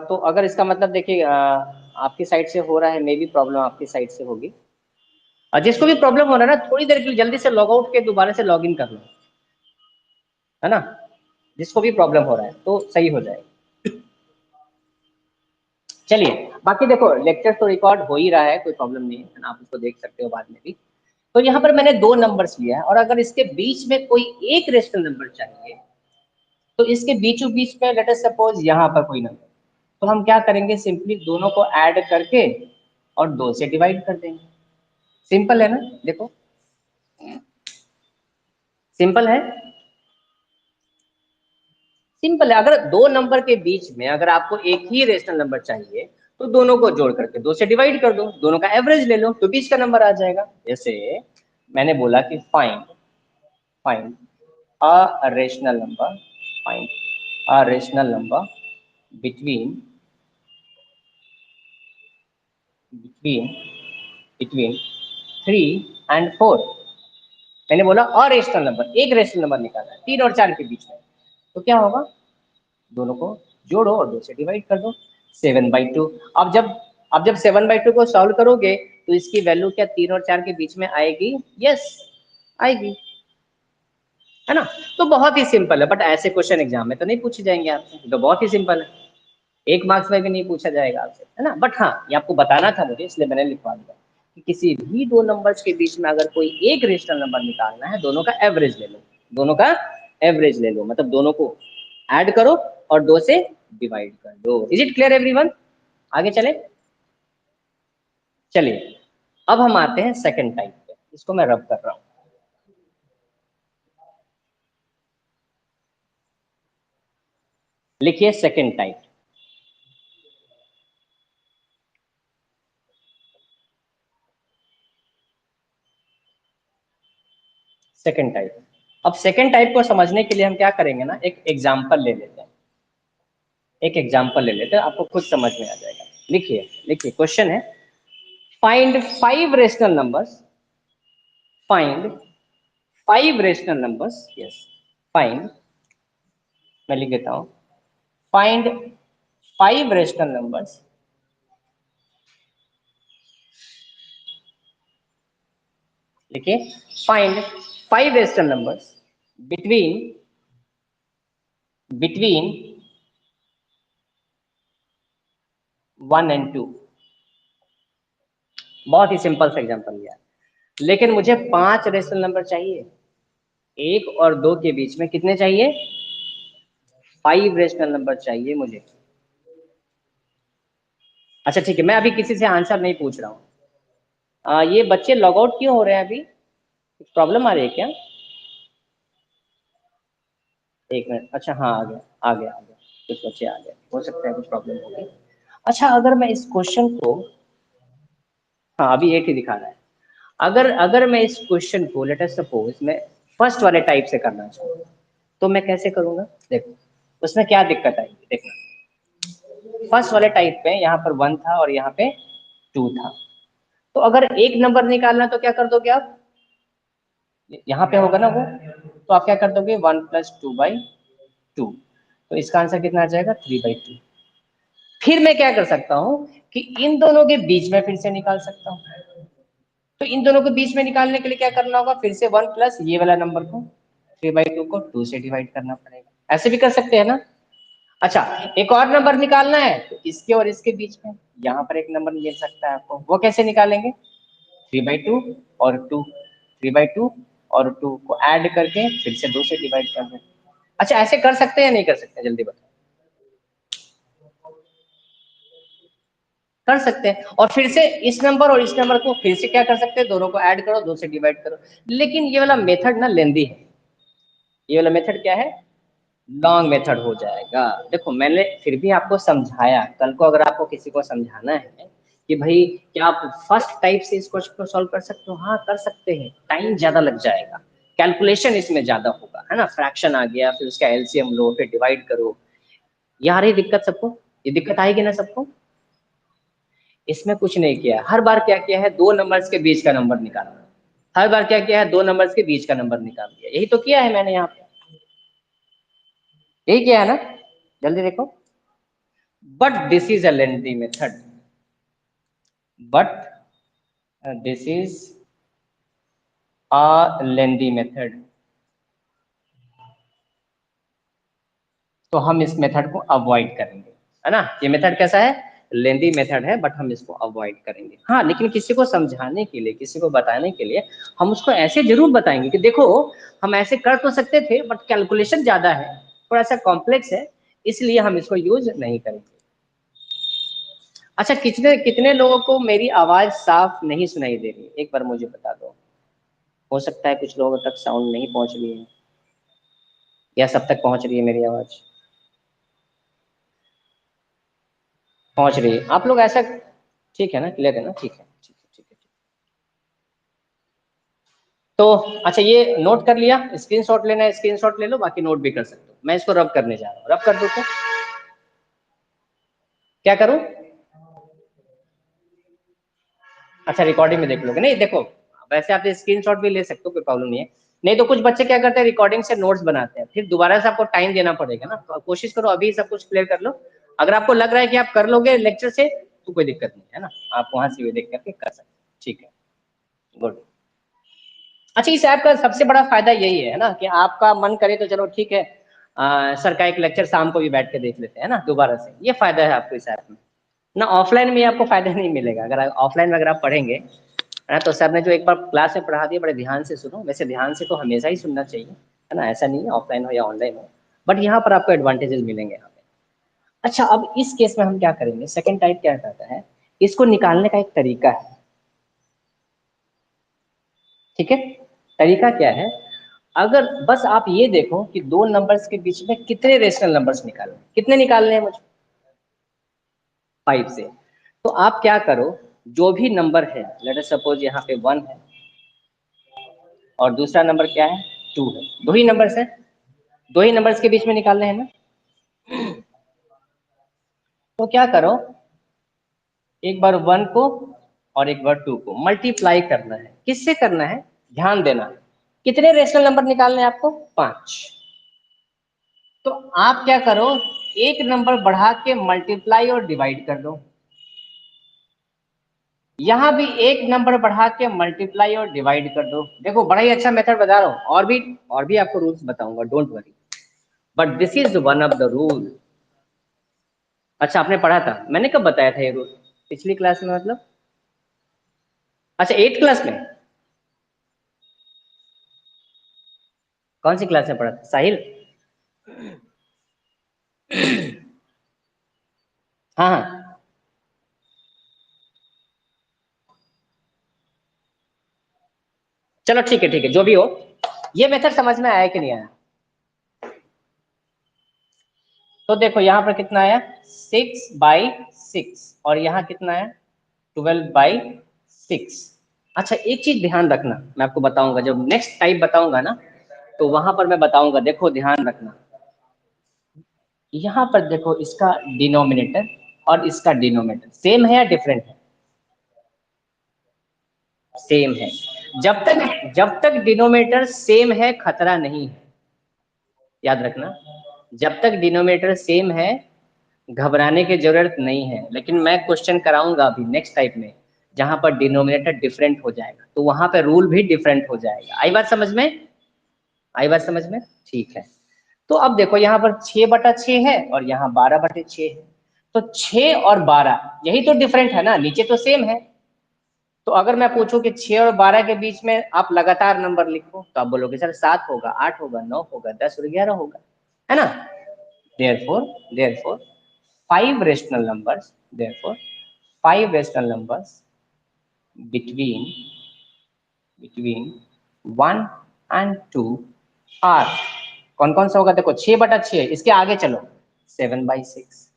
तो अगर इसका मतलब देखिए, आपकी साइड से हो रहा है, मे भी प्रॉब्लम आपकी साइड से होगी। जिसको भी प्रॉब्लम हो रहा है ना, थोड़ी देर के लिए जल्दी से लॉग आउट के दोबारा से लॉग इन कर लो, है ना? जिसको भी प्रॉब्लम हो रहा है तो सही हो जाएगा। चलिए, बाकी देखो लेक्चर तो रिकॉर्ड हो ही रहा है, कोई प्रॉब्लम नहीं है ना, आप उसको देख सकते हो बाद में भी। तो यहाँ पर मैंने दो नंबर्स लिया है, और अगर इसके बीच में कोई एक रेशनल नंबर चाहिए, तो इसके बीचों बीच में लेट अस सपोज यहाँ पर कोई नंबर, तो हम क्या करेंगे, सिंपली दोनों को ऐड करके और दो से डिवाइड कर देंगे। सिंपल है ना? देखो सिंपल है, सिंपल है। अगर दो नंबर के बीच में अगर आपको एक ही रेशनल नंबर चाहिए, तो दोनों को जोड़ करके दो से डिवाइड कर दो, दोनों का एवरेज ले लो, तो बीच का नंबर आ जाएगा। जैसे मैंने बोला कि find, find a rational number, find a rational number between, between between 3 और 4। मैंने बोला और रेशनल नंबर, एक रेशनल नंबर निकालना है 3 और 4 के बीच में, तो क्या होगा, दोनों को जोड़ो और दो से डिवाइड कर दो, 7/2। अब जब 7/2 को सॉल्व करोगे तो इसकी वैल्यू क्या 3 और 4 के बीच में आएगी? यस आएगी, है ना? तो बहुत ही सिंपल है, बट ऐसे क्वेश्चन एग्जाम में तो नहीं पूछे जाएंगे आपसे, तो बहुत ही सिंपल है, 1 मार्क्स में भी नहीं पूछा जाएगा आपसे, है ना? बट हाँ, ये आपको बताना था मुझे, इसलिए मैंने लिखवा दिया कि किसी भी दो नंबर्स के बीच में अगर कोई एक रेशनल नंबर निकालना है, दोनों का एवरेज ले लो, दोनों का एवरेज ले लो, मतलब दोनों को ऐड करो और दो से डिवाइड कर दो। Is it clear everyone? आगे चले, चलिए अब हम आते हैं सेकंड टाइप पे, इसको मैं रब कर रहा हूं। लिखिए सेकंड टाइप, सेकंड टाइप। अब सेकंड टाइप को समझने के लिए हम क्या करेंगे ना, एक एग्जांपल ले लेते हैं, एक एग्जांपल ले लेते हैं, आपको खुद समझ में आ जाएगा। लिखिए, लिखिए क्वेश्चन है, find 5 rational numbers, find 5 rational numbers, yes, find, मैं लिख देता हूं, फाइंड 5 रेशनल नंबर्स, लिखिए find 5 rational numbers between, between 1 और 2। बहुत ही सिंपल सा एग्जांपल लिया, लेकिन मुझे 5 रेशनल नंबर चाहिए, 1 और 2 के बीच में कितने चाहिए, 5 रेशनल नंबर चाहिए मुझे। अच्छा ठीक है, मैं अभी किसी से आंसर नहीं पूछ रहा हूँ। ये बच्चे लॉग आउट क्यों हो रहे हैं अभी, कुछ प्रॉब्लम आ रही है क्या? एक मिनट, अच्छा हाँ आ गया, आ गया, आ गया, कुछ बच्चे आ गए, हो सकता है कुछ प्रॉब्लम होगी। अच्छा अगर मैं इस क्वेश्चन को, हाँ अभी एक ही दिखा रहा है, अगर अगर मैं इस क्वेश्चन को लेट अस सपोज मैं फर्स्ट वाले टाइप से करना चाहूँ, तो मैं कैसे करूंगा? देखो उसमें क्या दिक्कत आएगी, देखो फर्स्ट वाले टाइप पे यहाँ पर 1 था और यहाँ पे 2 था, तो अगर एक नंबर निकालना तो क्या कर दोगे आप, यहाँ पे होगा ना वो, तो आप क्या कर दोगे 1 + 2/2, तो इसका आंसर कितना आ जाएगा 3/2। फिर मैं क्या कर सकता हूँ कि इन दोनों के बीच में फिर से निकाल सकता हूँ। तो इन दोनों के बीच में निकालने के लिए क्या करना होगा, फिर से 1 प्लस ये वाला नंबर को 3/2 को 2 से डिवाइड करना पड़ेगा। ऐसे भी कर सकते हैं ना। अच्छा, एक और नंबर निकालना है तो इसके और इसके बीच में यहाँ पर एक नंबर मिल सकता है आपको, वो कैसे निकालेंगे, 3/2 और 2, 3/2 और 2 को ऐड करके फिर से 2 से डिवाइड कर दें। अच्छा, ऐसे कर सकते हैं या नहीं कर सकते, जल्दी बताओ। कर सकते हैं, और फिर से इस नंबर और इस नंबर को फिर से क्या कर सकते हैं, दोनों को ऐड करो, 2 से डिवाइड करो। लेकिन ये वाला मेथड ना लेंदी है, ये वाला मेथड क्या है, लॉन्ग मेथड हो जाएगा। देखो मैंने फिर भी आपको समझाया, कल को अगर आपको किसी को समझाना है कि भाई क्या आप फर्स्ट टाइप से इस क्वेश्चन को सॉल्व कर सकते हो, हाँ कर सकते हैं, टाइम ज्यादा लग जाएगा, कैलकुलेशन इसमें ज्यादा होगा, है ना, फ्रैक्शन आ गया, फिर उसका एलसीएम लो, फिर डिवाइड करो, यार ये दिक्कत सबको, ये दिक्कत आएगी ना सबको। इसमें कुछ नहीं किया, हर बार क्या किया है, दो नंबर्स के बीच का नंबर निकाला, हर बार क्या किया है, दो नंबर्स के बीच का नंबर निकाल दिया, यही तो किया है मैंने यहाँ पे, यही किया है ना, जल्दी देखो। But this is a lengthy method, but this is a lengthy method, तो हम इस मेथड को अवॉइड करेंगे, है ना। ये मेथड कैसा है, लेंदी मेथड है, बट हम इसको अवॉइड करेंगे। हाँ, लेकिन किसी को समझाने के लिए, किसी को बताने के लिए हम उसको ऐसे जरूर बताएंगे कि देखो हम ऐसे कर तो सकते थे, बट कैलकुलेशन ज्यादा है, थोड़ा सा कॉम्प्लेक्स है, इसलिए हम इसको यूज नहीं करेंगे। अच्छा, कितने कितने लोगों को मेरी आवाज साफ नहीं सुनाई दे रही, एक बार मुझे बता दो। हो सकता है कुछ लोगों तक साउंड नहीं पहुंच रही है, या सब तक पहुंच रही है मेरी आवाज, पहुंच रही है आप लोग ऐसा, ठीक है ना, क्लियर है ना, ठीक है, ठीक है, ठीक है, ठीक। तो अच्छा, ये नोट कर लिया, स्क्रीनशॉट लेना है स्क्रीनशॉट ले लो, बाकी नोट भी कर सकते हो। मैं इसको रब करने जा रहा हूँ, रब कर दो तो क्या करूँ, अच्छा रिकॉर्डिंग में देख लोगे, नहीं देखो वैसे आप स्क्रीनशॉट भी ले सकते हो, कोई प्रॉब्लम नहीं है। नहीं तो कुछ बच्चे क्या करते हैं, रिकॉर्डिंग से नोट्स बनाते हैं, फिर दोबारा से आपको टाइम देना पड़ेगा ना, तो कोशिश करो अभी सब कुछ क्लियर कर लो। अगर आपको लग रहा है कि आप कर लोगे लेक्चर से तो कोई दिक्कत नहीं है ना, आप वहां से भी देख करके कर सकते हैं, ठीक है, गुड। अच्छा, इस ऐप का सबसे बड़ा फायदा यही है ना कि आपका मन करे तो चलो ठीक है, सर का एक लेक्चर शाम को भी बैठ के देख लेते हैं ना दोबारा से, ये फायदा है आपको इस ऐप में ना। ऑफलाइन में आपको फायदा नहीं मिलेगा, अगर ऑफलाइन में अगर आप पढ़ेंगे, है ना, तो सर ने जो एक बार क्लास में पढ़ा दिया, बड़े ध्यान से सुनो, वैसे ध्यान से तो हमेशा ही सुनना चाहिए, है ना, ऐसा नहीं है ऑफलाइन हो या ऑनलाइन हो, बट यहाँ पर आपको एडवांटेजेस मिलेंगे यहाँ पे। अच्छा, अब इस केस में हम क्या करेंगे, सेकेंड टाइप क्या कहता है, इसको निकालने का एक तरीका है, ठीक है। तरीका क्या है, अगर बस आप ये देखो कि दो नंबर्स के बीच में कितने रेशनल नंबर्स निकालने, कितने निकालने हैं मुझे, 5 से। तो आप क्या करो, जो भी नंबर है, लेट अस सपोज यहाँ पे 1 है और दूसरा नंबर क्या है, 2 है, दो ही नंबर्स है, दो ही नंबर्स के बीच में निकालने हैं ना। तो क्या करो, एक बार 1 को और एक बार 2 को मल्टीप्लाई करना है, किससे करना है, ध्यान देना, कितने रेशनल नंबर निकालने हैं आपको, 5। तो आप क्या करो, एक नंबर बढ़ा के मल्टीप्लाई और डिवाइड कर दो, यहां भी एक नंबर बढ़ा के मल्टीप्लाई और डिवाइड कर दो। देखो बड़ा ही अच्छा मेथड बता रहा हूं, और भी आपको रूल्स बताऊंगा, don't worry, but this is one of the rule. अच्छा, आपने पढ़ा था, मैंने कब बताया था ये रूल, पिछली क्लास में मतलब, अच्छा 8th क्लास में, कौन सी क्लास में पढ़ा था, साहिल, हाँ हाँ, चलो ठीक है, ठीक है, जो भी हो, ये मेथड समझ में आया कि नहीं आया। तो देखो यहाँ पर कितना आया, 6/6, और यहाँ कितना है, 12/6। अच्छा, एक चीज ध्यान रखना, मैं आपको बताऊंगा जब नेक्स्ट टाइप बताऊंगा ना, तो वहां पर मैं बताऊंगा, देखो ध्यान रखना, यहाँ पर देखो इसका डिनोमिनेटर और इसका डिनोमिनेटर सेम है या डिफरेंट है, सेम है। जब तक डिनोमिनेटर सेम है खतरा नहीं है, याद रखना। जब तक डिनोमिनेटर सेम है घबराने की जरूरत नहीं है। लेकिन मैं क्वेश्चन कराऊंगा अभी नेक्स्ट टाइप में जहां पर डिनोमिनेटर डिफरेंट हो जाएगा, तो वहां पर रूल भी डिफरेंट हो जाएगा। आई बात समझ में? आई बात समझ में? ठीक है। तो अब देखो यहाँ पर 6/6 है और यहाँ 12/6 है। तो 6 और 12 यही तो डिफरेंट है ना, नीचे तो सेम है। तो अगर मैं पूछूं कि 6 और 12 के बीच में आप लगातार नंबर लिखो, तो आप बोलोगे सर 7 होगा, 8 होगा, 9 होगा, 10 और 11 होगा, है ना। therefore 5 rational numbers, therefore 5 rational numbers between 1 and 2 are, कौन कौन सा होगा? देखो 6/6, इसके आगे चलो 7/6,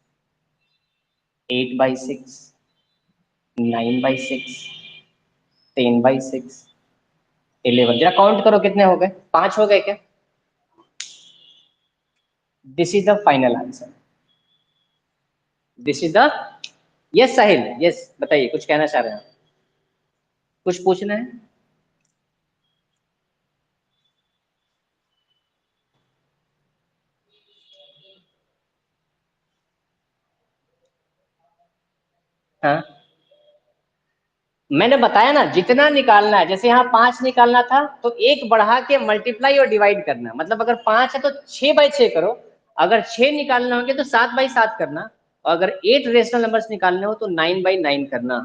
8/6, 9/6, 10/6, 11। जरा काउंट करो कितने हो गए? 5 हो गए क्या? This is the final answer. This is the, yes Sahil, yes बताइए, कुछ कहना चाह रहे हैं? कुछ पूछना है? हाँ, मैंने बताया ना, जितना निकालना है। जैसे यहाँ 5 निकालना था तो एक बढ़ा के मल्टीप्लाई और डिवाइड करना। मतलब अगर 5 है तो 6/6 करो, अगर 6 निकालना होंगे तो 7/7 करना, और अगर 8 रेशनल नंबर्स निकालने हो तो 9/9 करना।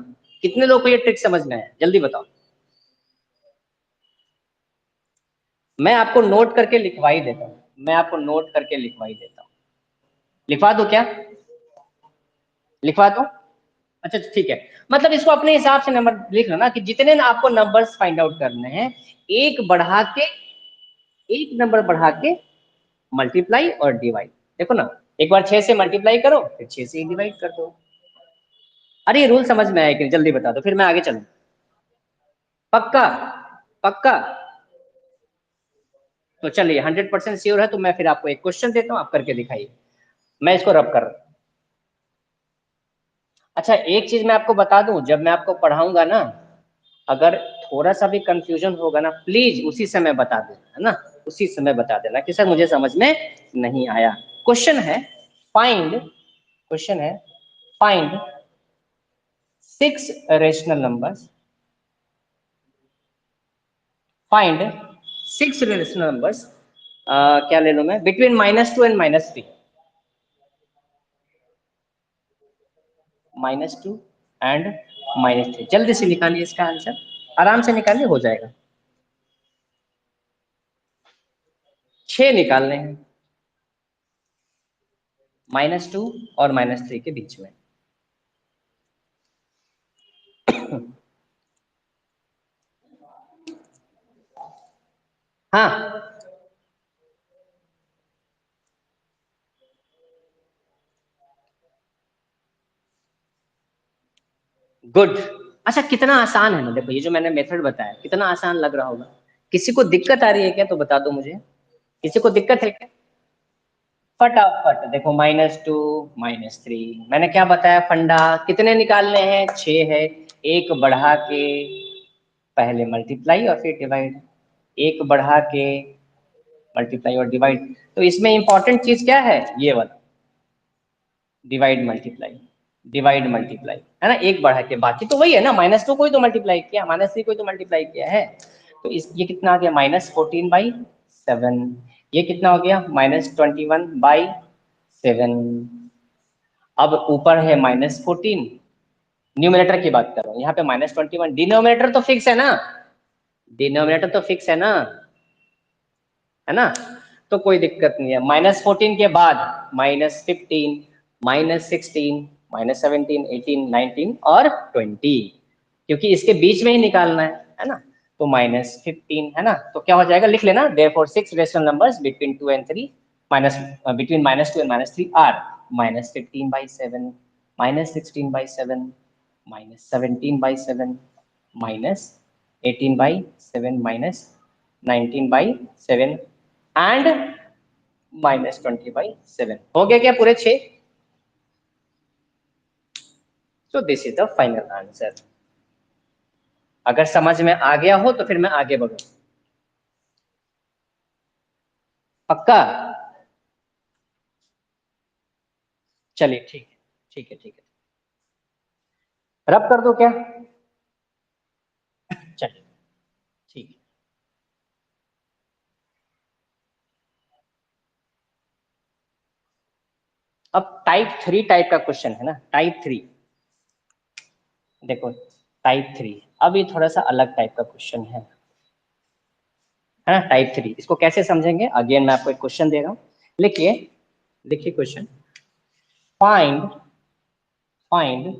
कितने लोग को ये ट्रिक समझ में है? जल्दी बताओ। मैं आपको नोट करके लिखवाई देता हूँ, मैं आपको नोट करके लिखवाई देता हूँ। लिखवा दो क्या? लिखवा दो? अच्छा ठीक है। मतलब इसको अपने हिसाब से नंबर लिख लो ना, कि जितने आपको नंबर्स फाइंड आउट करने हैं, एक बढ़ा के, एक नंबर बढ़ा के मल्टीप्लाई और डिवाइड। देखो ना, एक बार 6 से मल्टीप्लाई करो, फिर 6 से ही डिवाइड कर दो। अरे ये रूल समझ में आया कि जल्दी बता दो, फिर मैं आगे चलूँ। पक्का? पक्का? तो चलिए 100% श्योर है तो मैं फिर आपको एक क्वेश्चन देता हूँ, आप करके दिखाइए। मैं इसको रब कर रहा हूँ। अच्छा एक चीज मैं आपको बता दूं, जब मैं आपको पढ़ाऊंगा ना, अगर थोड़ा सा भी कंफ्यूजन होगा ना, प्लीज उसी समय बता देना, है ना। उसी समय बता देना कि सर मुझे समझ में नहीं आया। क्वेश्चन है फाइंड, क्वेश्चन है find 6 rational numbers, find 6 rational numbers, क्या ले लो मैं, बिटवीन -2 एंड -3, -2 एंड -3। जल्दी से निकालिए इसका आंसर, आराम से निकालिए, हो जाएगा। 6 निकालने हैं, -2 और -3 के बीच में। हाँ गुड। अच्छा कितना आसान है ना, देखो ये जो मैंने मेथड बताया कितना आसान लग रहा होगा। किसी को दिक्कत आ रही है क्या? तो बता दो मुझे, किसी को दिक्कत है क्या? फटाफट देखो, -2 -3, मैंने क्या बताया फंडा? कितने निकालने हैं? 6 है। एक बढ़ा के पहले मल्टीप्लाई और फिर डिवाइड, एक बढ़ा के मल्टीप्लाई और डिवाइड। तो इसमें इंपॉर्टेंट चीज क्या है? ये वाला डिवाइड मल्टीप्लाई, डिवाइड मल्टीप्लाई, है ना। एक बढ़ा के, बाकी तो वही है ना, -2 को ही तो मल्टीप्लाई किया, -3 को ही तो मल्टीप्लाई किया है। तो इस ये कितना आ गया? -14/7। ये कितना हो गया? -21/7। अब ऊपर है -14, न्यूमिनेटर की बात कर रहा हूँ, यहाँ पे -21। डिनोमिनेटर तो फिक्स है ना, डिनोमिनेटर तो फिक्स है ना, है ना। तो कोई दिक्कत नहीं है। -14 के बाद -15, -16, -17, 18, 19 और 20, क्योंकि इसके बीच में ही निकालना है ना। तो -15 है ना, तो क्या हो जाएगा? लिख लेना, therefore 6 rational numbers between 2 and 3 minus between -2 and -3 are -15/7, -16/7, -17/7, -18/7, -19/7 and -20/7। हो गया क्या पूरे 6? So this is the final answer. अगर समझ में आ गया हो तो फिर मैं आगे बढ़ू। पक्का? चलिए ठीक है, ठीक है, ठीक है। रब कर दो क्या? चलिए ठीक है। अब टाइप 3 टाइप का क्वेश्चन है ना, टाइप 3। देखो टाइप 3, अब ये थोड़ा सा अलग टाइप का क्वेश्चन है ना, टाइप 3। इसको कैसे समझेंगे, अगेन मैं आपको एक क्वेश्चन दे रहा हूँ, लिखिए। देखिए question, find find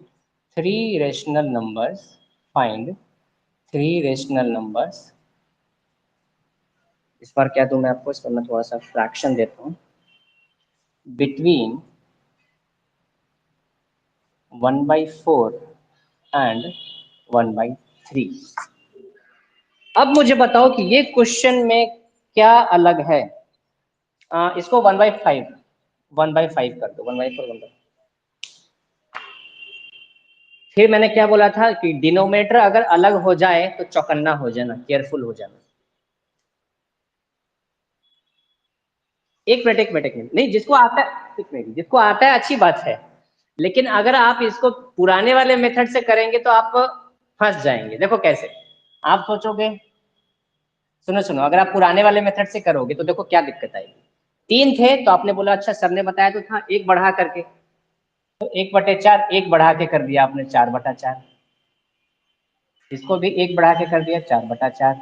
three rational numbers, find three rational numbers. इस बार क्या दूं मैं आपको, इस पर मैं थोड़ा सा फ्रैक्शन देता हूँ, बिटवीन 1/4 एंड 1/3। अब मुझे बताओ कि ये क्वेश्चन में क्या अलग है। इसको 1/5, 1/5 कर दो, 1/4, 1/5। फिर मैंने क्या बोला था कि डिनोमिनेटर अगर अलग हो जाए तो चौकन्ना हो जाना, केयरफुल हो जाना। एक मिनट नहीं, जिसको आता है, एक मिनट, जिसको आता है अच्छी बात है, लेकिन अगर आप इसको पुराने वाले मेथड से करेंगे तो आप फंस जाएंगे। देखो कैसे, आप सोचोगे, सुनो सुनो, अगर आप पुराने वाले मेथड से करोगे तो देखो क्या दिक्कत आएगी। 3 थे तो आपने बोला अच्छा सर ने बताया तो था, एक बढ़ा करके, तो 1/4, एक बढ़ा के कर दिया आपने 4/4, इसको भी एक बढ़ा के कर दिया 4/4,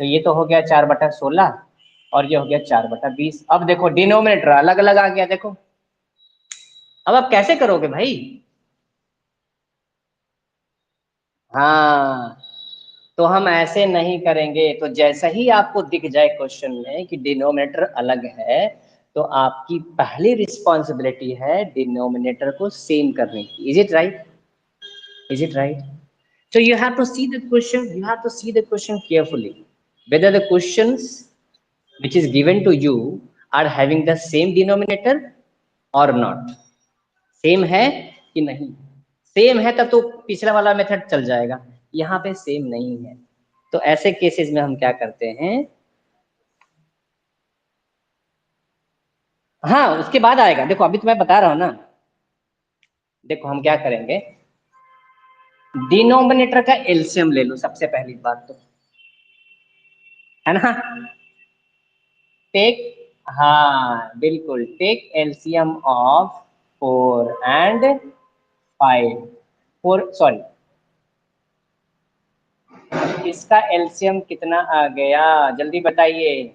तो ये तो हो गया 4/16, और ये हो गया 4/20। अब देखो डिनोमिनेटर अलग अलग आ गया, देखो अब आप कैसे करोगे भाई। हाँ, तो हम ऐसे नहीं करेंगे, तो जैसा ही आपको दिख जाए क्वेश्चन में कि डिनोमिनेटर अलग है, तो आपकी पहली रिस्पॉन्सिबिलिटी है डिनोमिनेटर को सेम करने की। Is it right? Is it right? So you have to see the question, you have to see the question carefully, whether the questions which is given to you are having the same denominator or not. Same है कि नहीं, same है तब तो पिछला वाला method चल जाएगा, यहाँ पे सेम नहीं है। तो ऐसे केसेस में हम क्या करते हैं, हाँ उसके बाद आएगा, देखो अभी तो मैं बता रहा हूँ ना। देखो हम क्या करेंगे, डिनोमिनेटर का एलसीएम ले लो सबसे पहली बात तो, है ना। टेक, हाँ बिल्कुल, take LCM of 4 and 5, 4 sorry, इसका एलसीएम कितना आ गया जल्दी बताइए।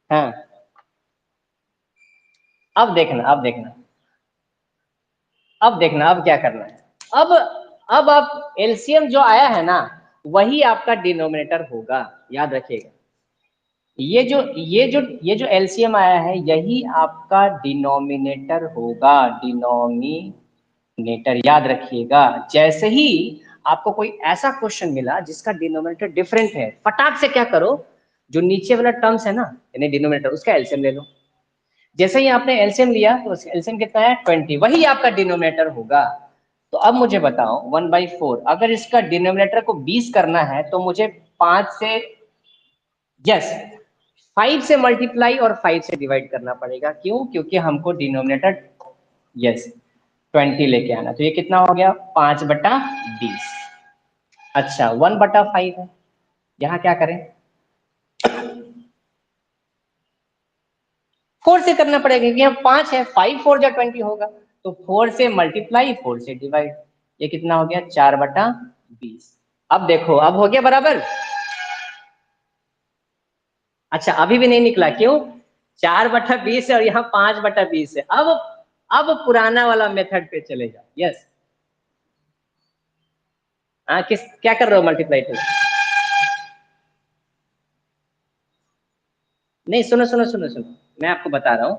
हाँ, अब देखना, अब देखना, अब देखना, अब क्या करना है। अब अब आप एलसीएम जो आया है ना, वही आपका डिनोमिनेटर होगा, याद रखिएगा। ये जो एलसीएम आया है यही आपका डिनोमिनेटर होगा, डिनोमिनेटर, याद रखिएगा। जैसे ही आपको कोई ऐसा क्वेश्चन मिला जिसका डिनोमिनेटर डिफरेंट है, फटाक से क्या करो, जो नीचे वाला टर्म्स है ना, यानी डिनोमिनेटर, उसका एलसीएम ले लो। जैसे ही आपने एलसीएम लिया तो एलसीएम कितना है 20, वही आपका डिनोमिनेटर होगा। तो अब मुझे बताओ 1/4, अगर इसका डिनोमिनेटर को 20 करना है तो मुझे 5 से, यस, 5 से मल्टीप्लाई और 5 से डिवाइड करना पड़ेगा। क्यों? क्योंकि हमको डिनोमिनेटर, यस, 20 लेके आना। तो ये कितना हो गया, 5/20। अच्छा 1/5 है, यहाँ क्या करें, 4 से करना पड़ेगा क्योंकि यहाँ 5 है, 5 4 जा 20 होगा, तो 4 से मल्टीप्लाई, 4 से डिवाइड, ये कितना हो गया 4/20। अब देखो, अब हो गया बराबर। अच्छा अभी भी नहीं निकला, क्यों? 4/20 है और यहाँ 5/20 है। अब पुराना वाला मेथड पे चले जाओ, यस। हाँ, किस क्या कर रहे हो, मल्टीप्लाई टू? नहीं, सुनो सुनो सुनो सुनो, मैं आपको बता रहा हूँ।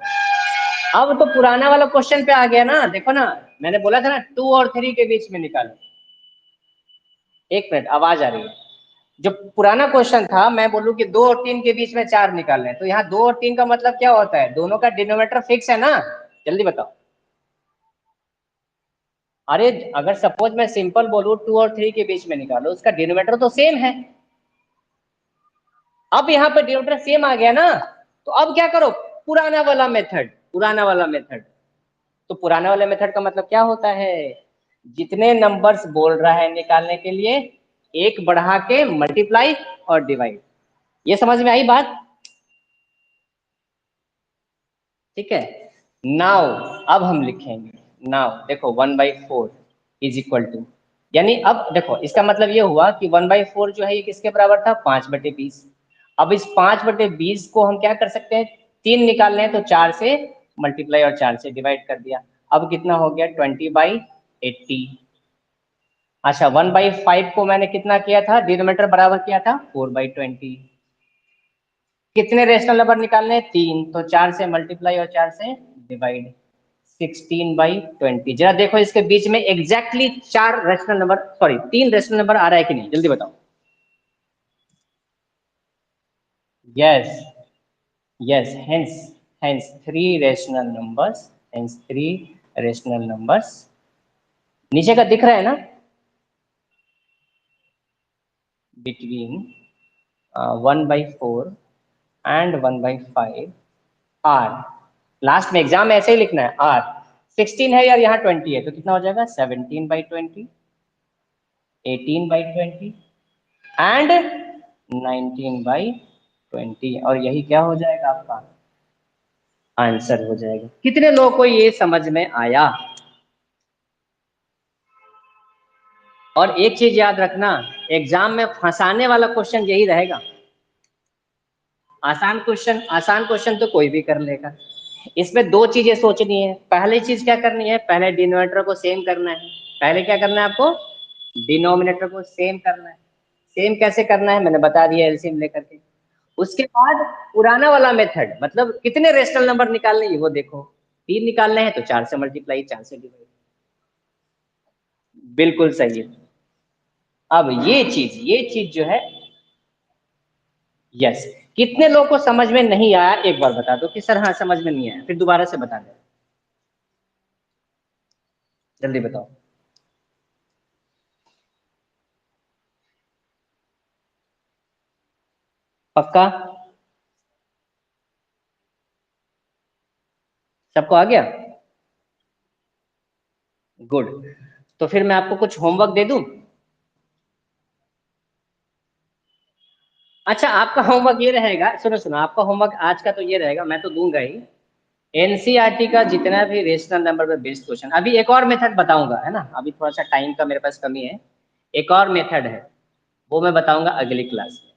अब तो पुराना वाला क्वेश्चन पे आ गया ना, देखो ना, मैंने बोला था ना 2 और 3 के बीच में निकालो। एक मिनट, आवाज आ रही है। जो पुराना क्वेश्चन था, मैं बोलूं कि 2 और 3 के बीच में 4 निकालने, तो यहाँ 2 और 3 का मतलब क्या होता है, दोनों का डिनोमिनेटर फिक्स है ना। जल्दी बताओ। अरे अगर सपोज मैं सिंपल बोलूं 2 और 3 के बीच में निकालो, उसका डिनोमिनेटर तो सेम है। अब यहाँ पे डिनोमिनेटर सेम आ गया ना, तो अब क्या करो, पुराना वाला मेथड, पुराना वाला मेथड। तो पुराना वाला मेथड का मतलब क्या होता है, जितने नंबर्स बोल रहा है निकालने के लिए, एक बढ़ा के मल्टीप्लाई और डिवाइड। ये समझ में आई बात? ठीक है। नाउ अब हम लिखेंगे, नाउ देखो 1/4 इज इक्वल टू, यानी अब देखो इसका मतलब ये हुआ कि 1/4 जो है ये किसके बराबर था, 5/20। अब इस 5/20 को हम क्या कर सकते हैं, 3 निकालने हैं तो 4 से मल्टीप्लाई और 4 से डिवाइड कर दिया। अब कितना हो गया, 20/80। अच्छा 1/5 को मैंने कितना किया था, डिनोमिनेटर बराबर किया था 4/20। कितने रेशनल नंबर निकालने हैं, 3, तो 4 से मल्टीप्लाई और 4 से डिवाइड, 16/20। जरा देखो इसके बीच में exactly 4 rational number, sorry 3 rational number आ रहा है कि नहीं, जल्दी बताओ। Yes, yes, hence, hence 3 rational numbers, hence 3 rational numbers. नीचे का दिख रहा है ना, बिटवीन 1/4 एंड 1/5 आर, लास्ट में एग्जाम में ऐसे ही लिखना है, आर 16 है यार, यहाँ 20 है, तो कितना हो जाएगा, 17/20, 18/20 एंड 19/20, और यही क्या हो जाएगा आपका आंसर हो जाएगा। कितने लोगों को ये समझ में आया? और एक चीज याद रखना, एग्जाम में फंसाने वाला क्वेश्चन यही रहेगा। आसान क्वेश्चन तो कोई भी कर लेगा। इसमें दो चीजें सोचनी है, पहली चीज क्या करनी है, पहले डिनोमिनेटर को सेम करना है। पहले क्या करना है आपको, डिनोमिनेटर को सेम करना है। सेम कैसे करना है मैंने बता दिया, एलसीएम लेकर के। उसके बाद पुराना वाला मेथड, मतलब कितने रेशनल नंबर निकालने हैं वो देखो, 3 निकालने हैं तो 4 से मल्टीप्लाई, 4 से डिवाइड। बिल्कुल सही है। अब ये चीज जो है, यस, कितने लोगों को समझ में नहीं आया एक बार बता दो कि सर हाँ समझ में नहीं आया, फिर दोबारा से बता दो, जल्दी बताओ। पक्का? सबको आ गया? गुड। तो फिर मैं आपको कुछ होमवर्क दे दूं? अच्छा आपका होमवर्क ये रहेगा, सुनो सुनो, आपका होमवर्क आज का तो ये रहेगा, मैं तो दूंगा ही, एनसीईआरटी का जितना भी रेशनल नंबर पे बेस्ड क्वेश्चन, अभी एक और मेथड बताऊंगा, है ना, अभी थोड़ा सा टाइम का मेरे पास कमी है, एक और मेथड है, वो मैं बताऊंगा अगली क्लास में।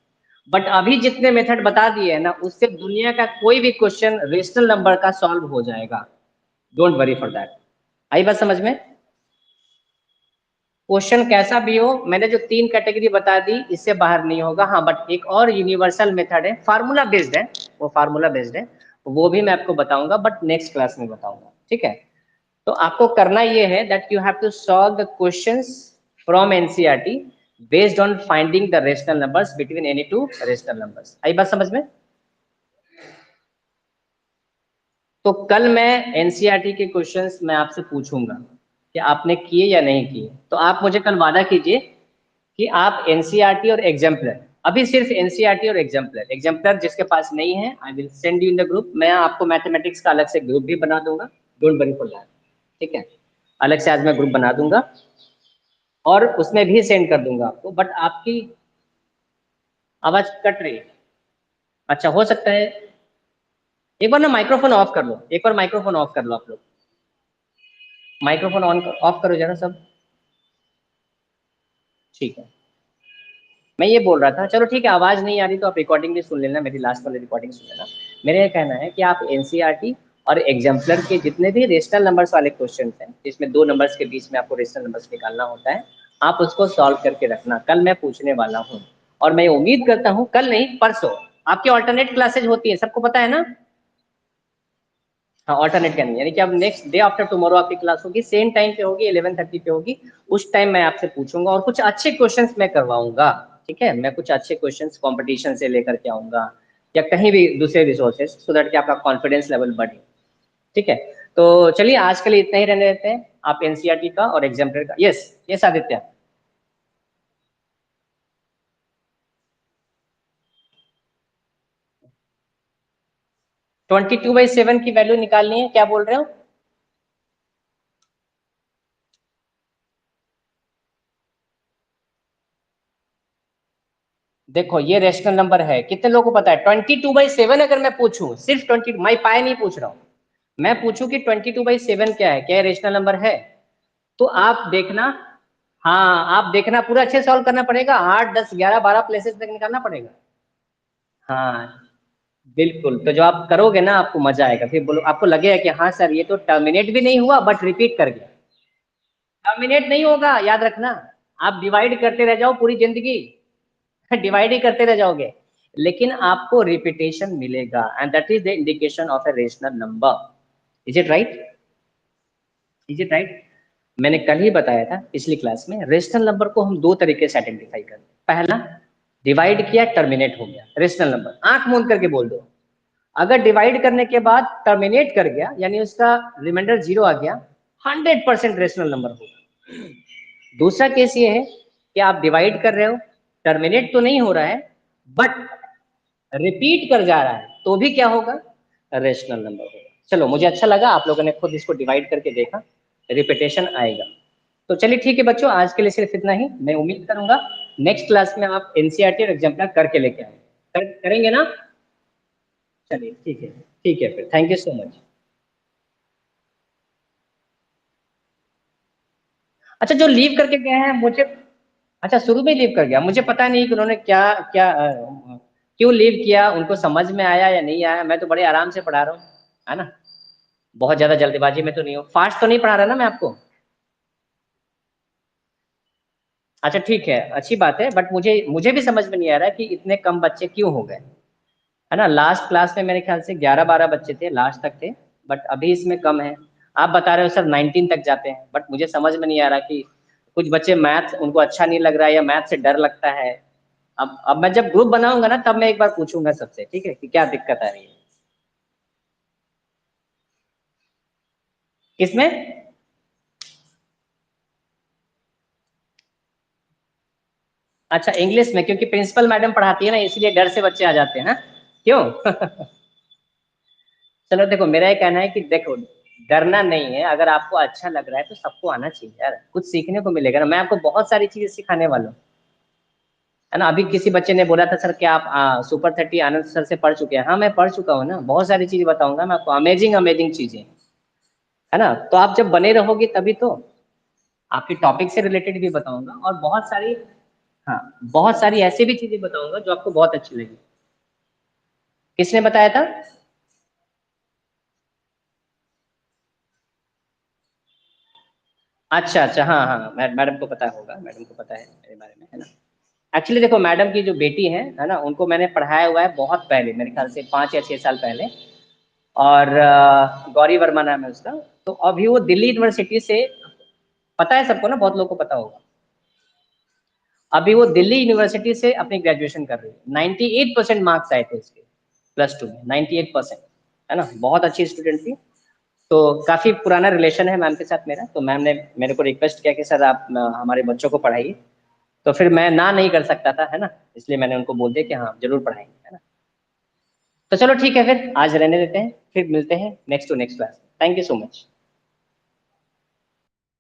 बट अभी जितने मेथड बता दिए है ना, उससे दुनिया का कोई भी क्वेश्चन रेशनल नंबर का सॉल्व हो जाएगा, डोंट वरी फॉर दैट। आई बात समझ में? क्वेश्चन कैसा भी हो, मैंने जो 3 कैटेगरी बता दी इससे बाहर नहीं होगा। हाँ बट एक और यूनिवर्सल मेथड है, फार्मूला बेस्ड है, वो फार्मूला बेस्ड है, वो भी मैं आपको बताऊंगा, बट नेक्स्ट क्लास में बताऊंगा, ठीक है। तो आपको करना ये है that you have to solve the questions from NCERT based on finding the rational numbers between any two rational numbers. आई बात समझ में? तो कल मैं एनसीईआरटी के क्वेश्चंस मैं आपसे पूछूंगा कि आपने किए या नहीं किए, तो आप मुझे कल वादा कीजिए कि आप एनसीईआरटी और एग्जाम्पलर, अभी सिर्फ एनसीईआरटी और एग्जाम्पलर, एग्जाम्पलर जिसके पास नहीं है I will send you in the group, मैं आपको मैथमेटिक्स का अलग से ग्रुप भी बना दूंगा, डोंट वरी फॉर दैट, ठीक है, अलग से आज मैं ग्रुप बना दूंगा और उसमें भी सेंड कर दूंगा आपको। बट आपकी आवाज कट रही है, अच्छा हो सकता है, एक बार ना माइक्रोफोन ऑफ कर लो, एक बार माइक्रोफोन ऑफ कर लो आप लोग, माइक्रोफोन ऑन ऑफ करो जरा सब, ठीक है। मैं ये बोल रहा था, चलो ठीक है, आवाज नहीं आ रही तो आप रिकॉर्डिंग भी सुन लेना, मेरी लास्ट वाली रिकॉर्डिंग सुन लेना। मेरा ये कहना है कि आप एनसीईआरटी और एग्जाम्पलर के जितने भी रेशनल नंबर्स वाले क्वेश्चन हैं, जिसमें 2 नंबर्स के बीच में आपको रेशनल नंबर्स निकालना होता है, आप उसको सॉल्व करके रखना, कल मैं पूछने वाला हूँ। और मैं उम्मीद करता हूँ कल नहीं परसों आपकी ऑल्टरनेट क्लासेज होती है, सबको पता है ना? हाँ ऑल्टरनेट का नहीं, यानी कि अब नेक्स्ट डे आफ्टर टुमारो आपकी क्लास होगी, सेम टाइम पे होगी, 11:30 पे होगी। उस टाइम मैं आपसे पूछूंगा और कुछ अच्छे क्वेश्चंस मैं करवाऊंगा, ठीक है, मैं कुछ अच्छे क्वेश्चंस कंपटीशन से लेकर के आऊंगा या कहीं भी दूसरे रिसोर्सेज, सो दैट कि आपका कॉन्फिडेंस लेवल बढ़े, ठीक है। तो चलिए आज के लिए इतना ही रहने देते हैं, आप एनसीईआरटी का और एग्जाम्पलर का। Yes yes Aditya. 22/7 की वैल्यू निकालनी है, क्या बोल रहे हो? देखो ये रेशनल नंबर है, कितने लोगों को पता है? 22/7 अगर मैं पूछूं, सिर्फ 20, मैं पाए नहीं पूछ रहा हूं, मैं पूछूं कि 22/7 क्या है, क्या रेशनल नंबर है, तो आप देखना। हाँ आप देखना, पूरा अच्छे सॉल्व करना पड़ेगा, 8 10 11 12 प्लेसेस तक निकालना पड़ेगा। हाँ बिल्कुल, तो जो आप करोगे ना आपको मजा आएगा, फिर बोलो, आपको लगेगा कि हाँ सर ये तो टर्मिनेट भी नहीं हुआ बट रिपीट कर गया। टर्मिनेट नहीं होगा, याद रखना। आप डिवाइड करते रह जाओ पूरी जिंदगी, डिवाइड ही करते रह जाओगे, लेकिन आपको रिपीटेशन मिलेगा, and that is the indication of a rational number. Is it right? Is it right? मैंने कल ही बताया था पिछली क्लास में, रेशनल नंबर को हम दो तरीके से आइडेंटिफाई करते हैं। पहला, डिवाइड किया टर्मिनेट हो गया रेशनल नंबर, आंख मूंद करके बोल दो। अगर डिवाइड करने के बाद टर्मिनेट कर गया, यानी उसका रिमाइंडर 0 आ गया, 100% रेशनल नंबर होगा। दूसरा केस ये है कि आप डिवाइड कर रहे हो, टर्मिनेट तो नहीं हो रहा है बट रिपीट कर जा रहा है, तो भी क्या होगा? रेशनल नंबर होगा। चलो मुझे अच्छा लगा आप लोगों ने खुद इसको डिवाइड करके देखा, रिपीटेशन आएगा। तो चलिए ठीक है बच्चों, आज के लिए सिर्फ इतना ही। मैं उम्मीद करूंगा नेक्स्ट क्लास में आप एनसीईआरटी और एग्जाम्पल करके लेके आए। करेंगे ना? चलिए ठीक है, ठीक है, फिर थैंक यू सो मच। अच्छा जो लीव करके गए हैं मुझे, अच्छा शुरू में लीव कर गया, मुझे पता नहीं कि उन्होंने क्या क्या क्यों लीव किया, उनको समझ में आया या नहीं आया। मैं तो बड़े आराम से पढ़ा रहा हूँ, है ना, बहुत ज्यादा जल्दबाजी में तो नहीं हूँ, फास्ट तो नहीं पढ़ा रहा ना मैं आपको। अच्छा ठीक है, अच्छी बात है, बट मुझे मुझे भी समझ में नहीं आ रहा कि इतने कम बच्चे क्यों हो गए, है ना। लास्ट क्लास में मेरे ख्याल से 11 12 बच्चे थे, लास्ट तक थे, बट अभी इसमें कम है। आप बता रहे हो सर 19 तक जाते हैं, बट मुझे समझ में नहीं आ रहा कि कुछ बच्चे मैथ उनको अच्छा नहीं लग रहा है या मैथ से डर लगता है। अब मैं जब ग्रुप बनाऊंगा ना तब मैं एक बार पूछूंगा सबसे, ठीक है, कि क्या दिक्कत आ रही है। किसमें? अच्छा इंग्लिश में, क्योंकि प्रिंसिपल मैडम पढ़ाती है ना, इसलिए डर से बच्चे आ जाते हैं, हाँ? क्यों? चलो देखो, मेरा ये कहना है कि देखो, डरना नहीं है, अगर आपको अच्छा लग रहा है तो सबको आना चाहिए यार, कुछ सीखने को मिलेगा ना, मैं आपको बहुत सारी चीजें सिखाने वाला हूँ, है ना। अभी किसी बच्चे ने बोला था सर क्या आप सुपर 30 आनंद सर से पढ़ चुके हैं? हाँ मैं पढ़ चुका हूँ ना, बहुत सारी चीजें बताऊंगा मैं आपको, अमेजिंग अमेजिंग चीजें, है ना। तो आप जब बने रहोगे तभी तो, आपके टॉपिक से रिलेटेड भी बताऊंगा, और बहुत सारी, हाँ बहुत सारी ऐसी भी चीजें बताऊंगा जो आपको बहुत अच्छी लगी। किसने बताया था? अच्छा अच्छा, हाँ हाँ, मैडम को पता होगा, मैडम को पता है मेरे बारे में, है ना। एक्चुअली देखो, मैडम की जो बेटी है ना, उनको मैंने पढ़ाया हुआ है बहुत पहले, मेरे ख्याल से 5 या 6 साल पहले, और गौरी वर्मा नाम है उसका। तो अभी वो दिल्ली यूनिवर्सिटी से, पता है सबको ना, बहुत लोगों को पता होगा, अभी वो दिल्ली यूनिवर्सिटी से अपनी ग्रेजुएशन कर रही है। 98% मार्क्स आए थे उसके +2 में, 98%, है ना, बहुत अच्छी स्टूडेंट थी। तो काफी पुराना रिलेशन है मैम के साथ मेरा, तो मैम ने मेरे को रिक्वेस्ट किया कि सर आप हमारे बच्चों को पढ़ाइए, तो फिर मैं ना नहीं कर सकता था, है ना, इसलिए मैंने उनको बोल दिया कि हाँ जरूर पढ़ाएंगे, है ना। तो चलो ठीक है, फिर आज रहने देते हैं, फिर मिलते हैं next to next class. Thank you so much.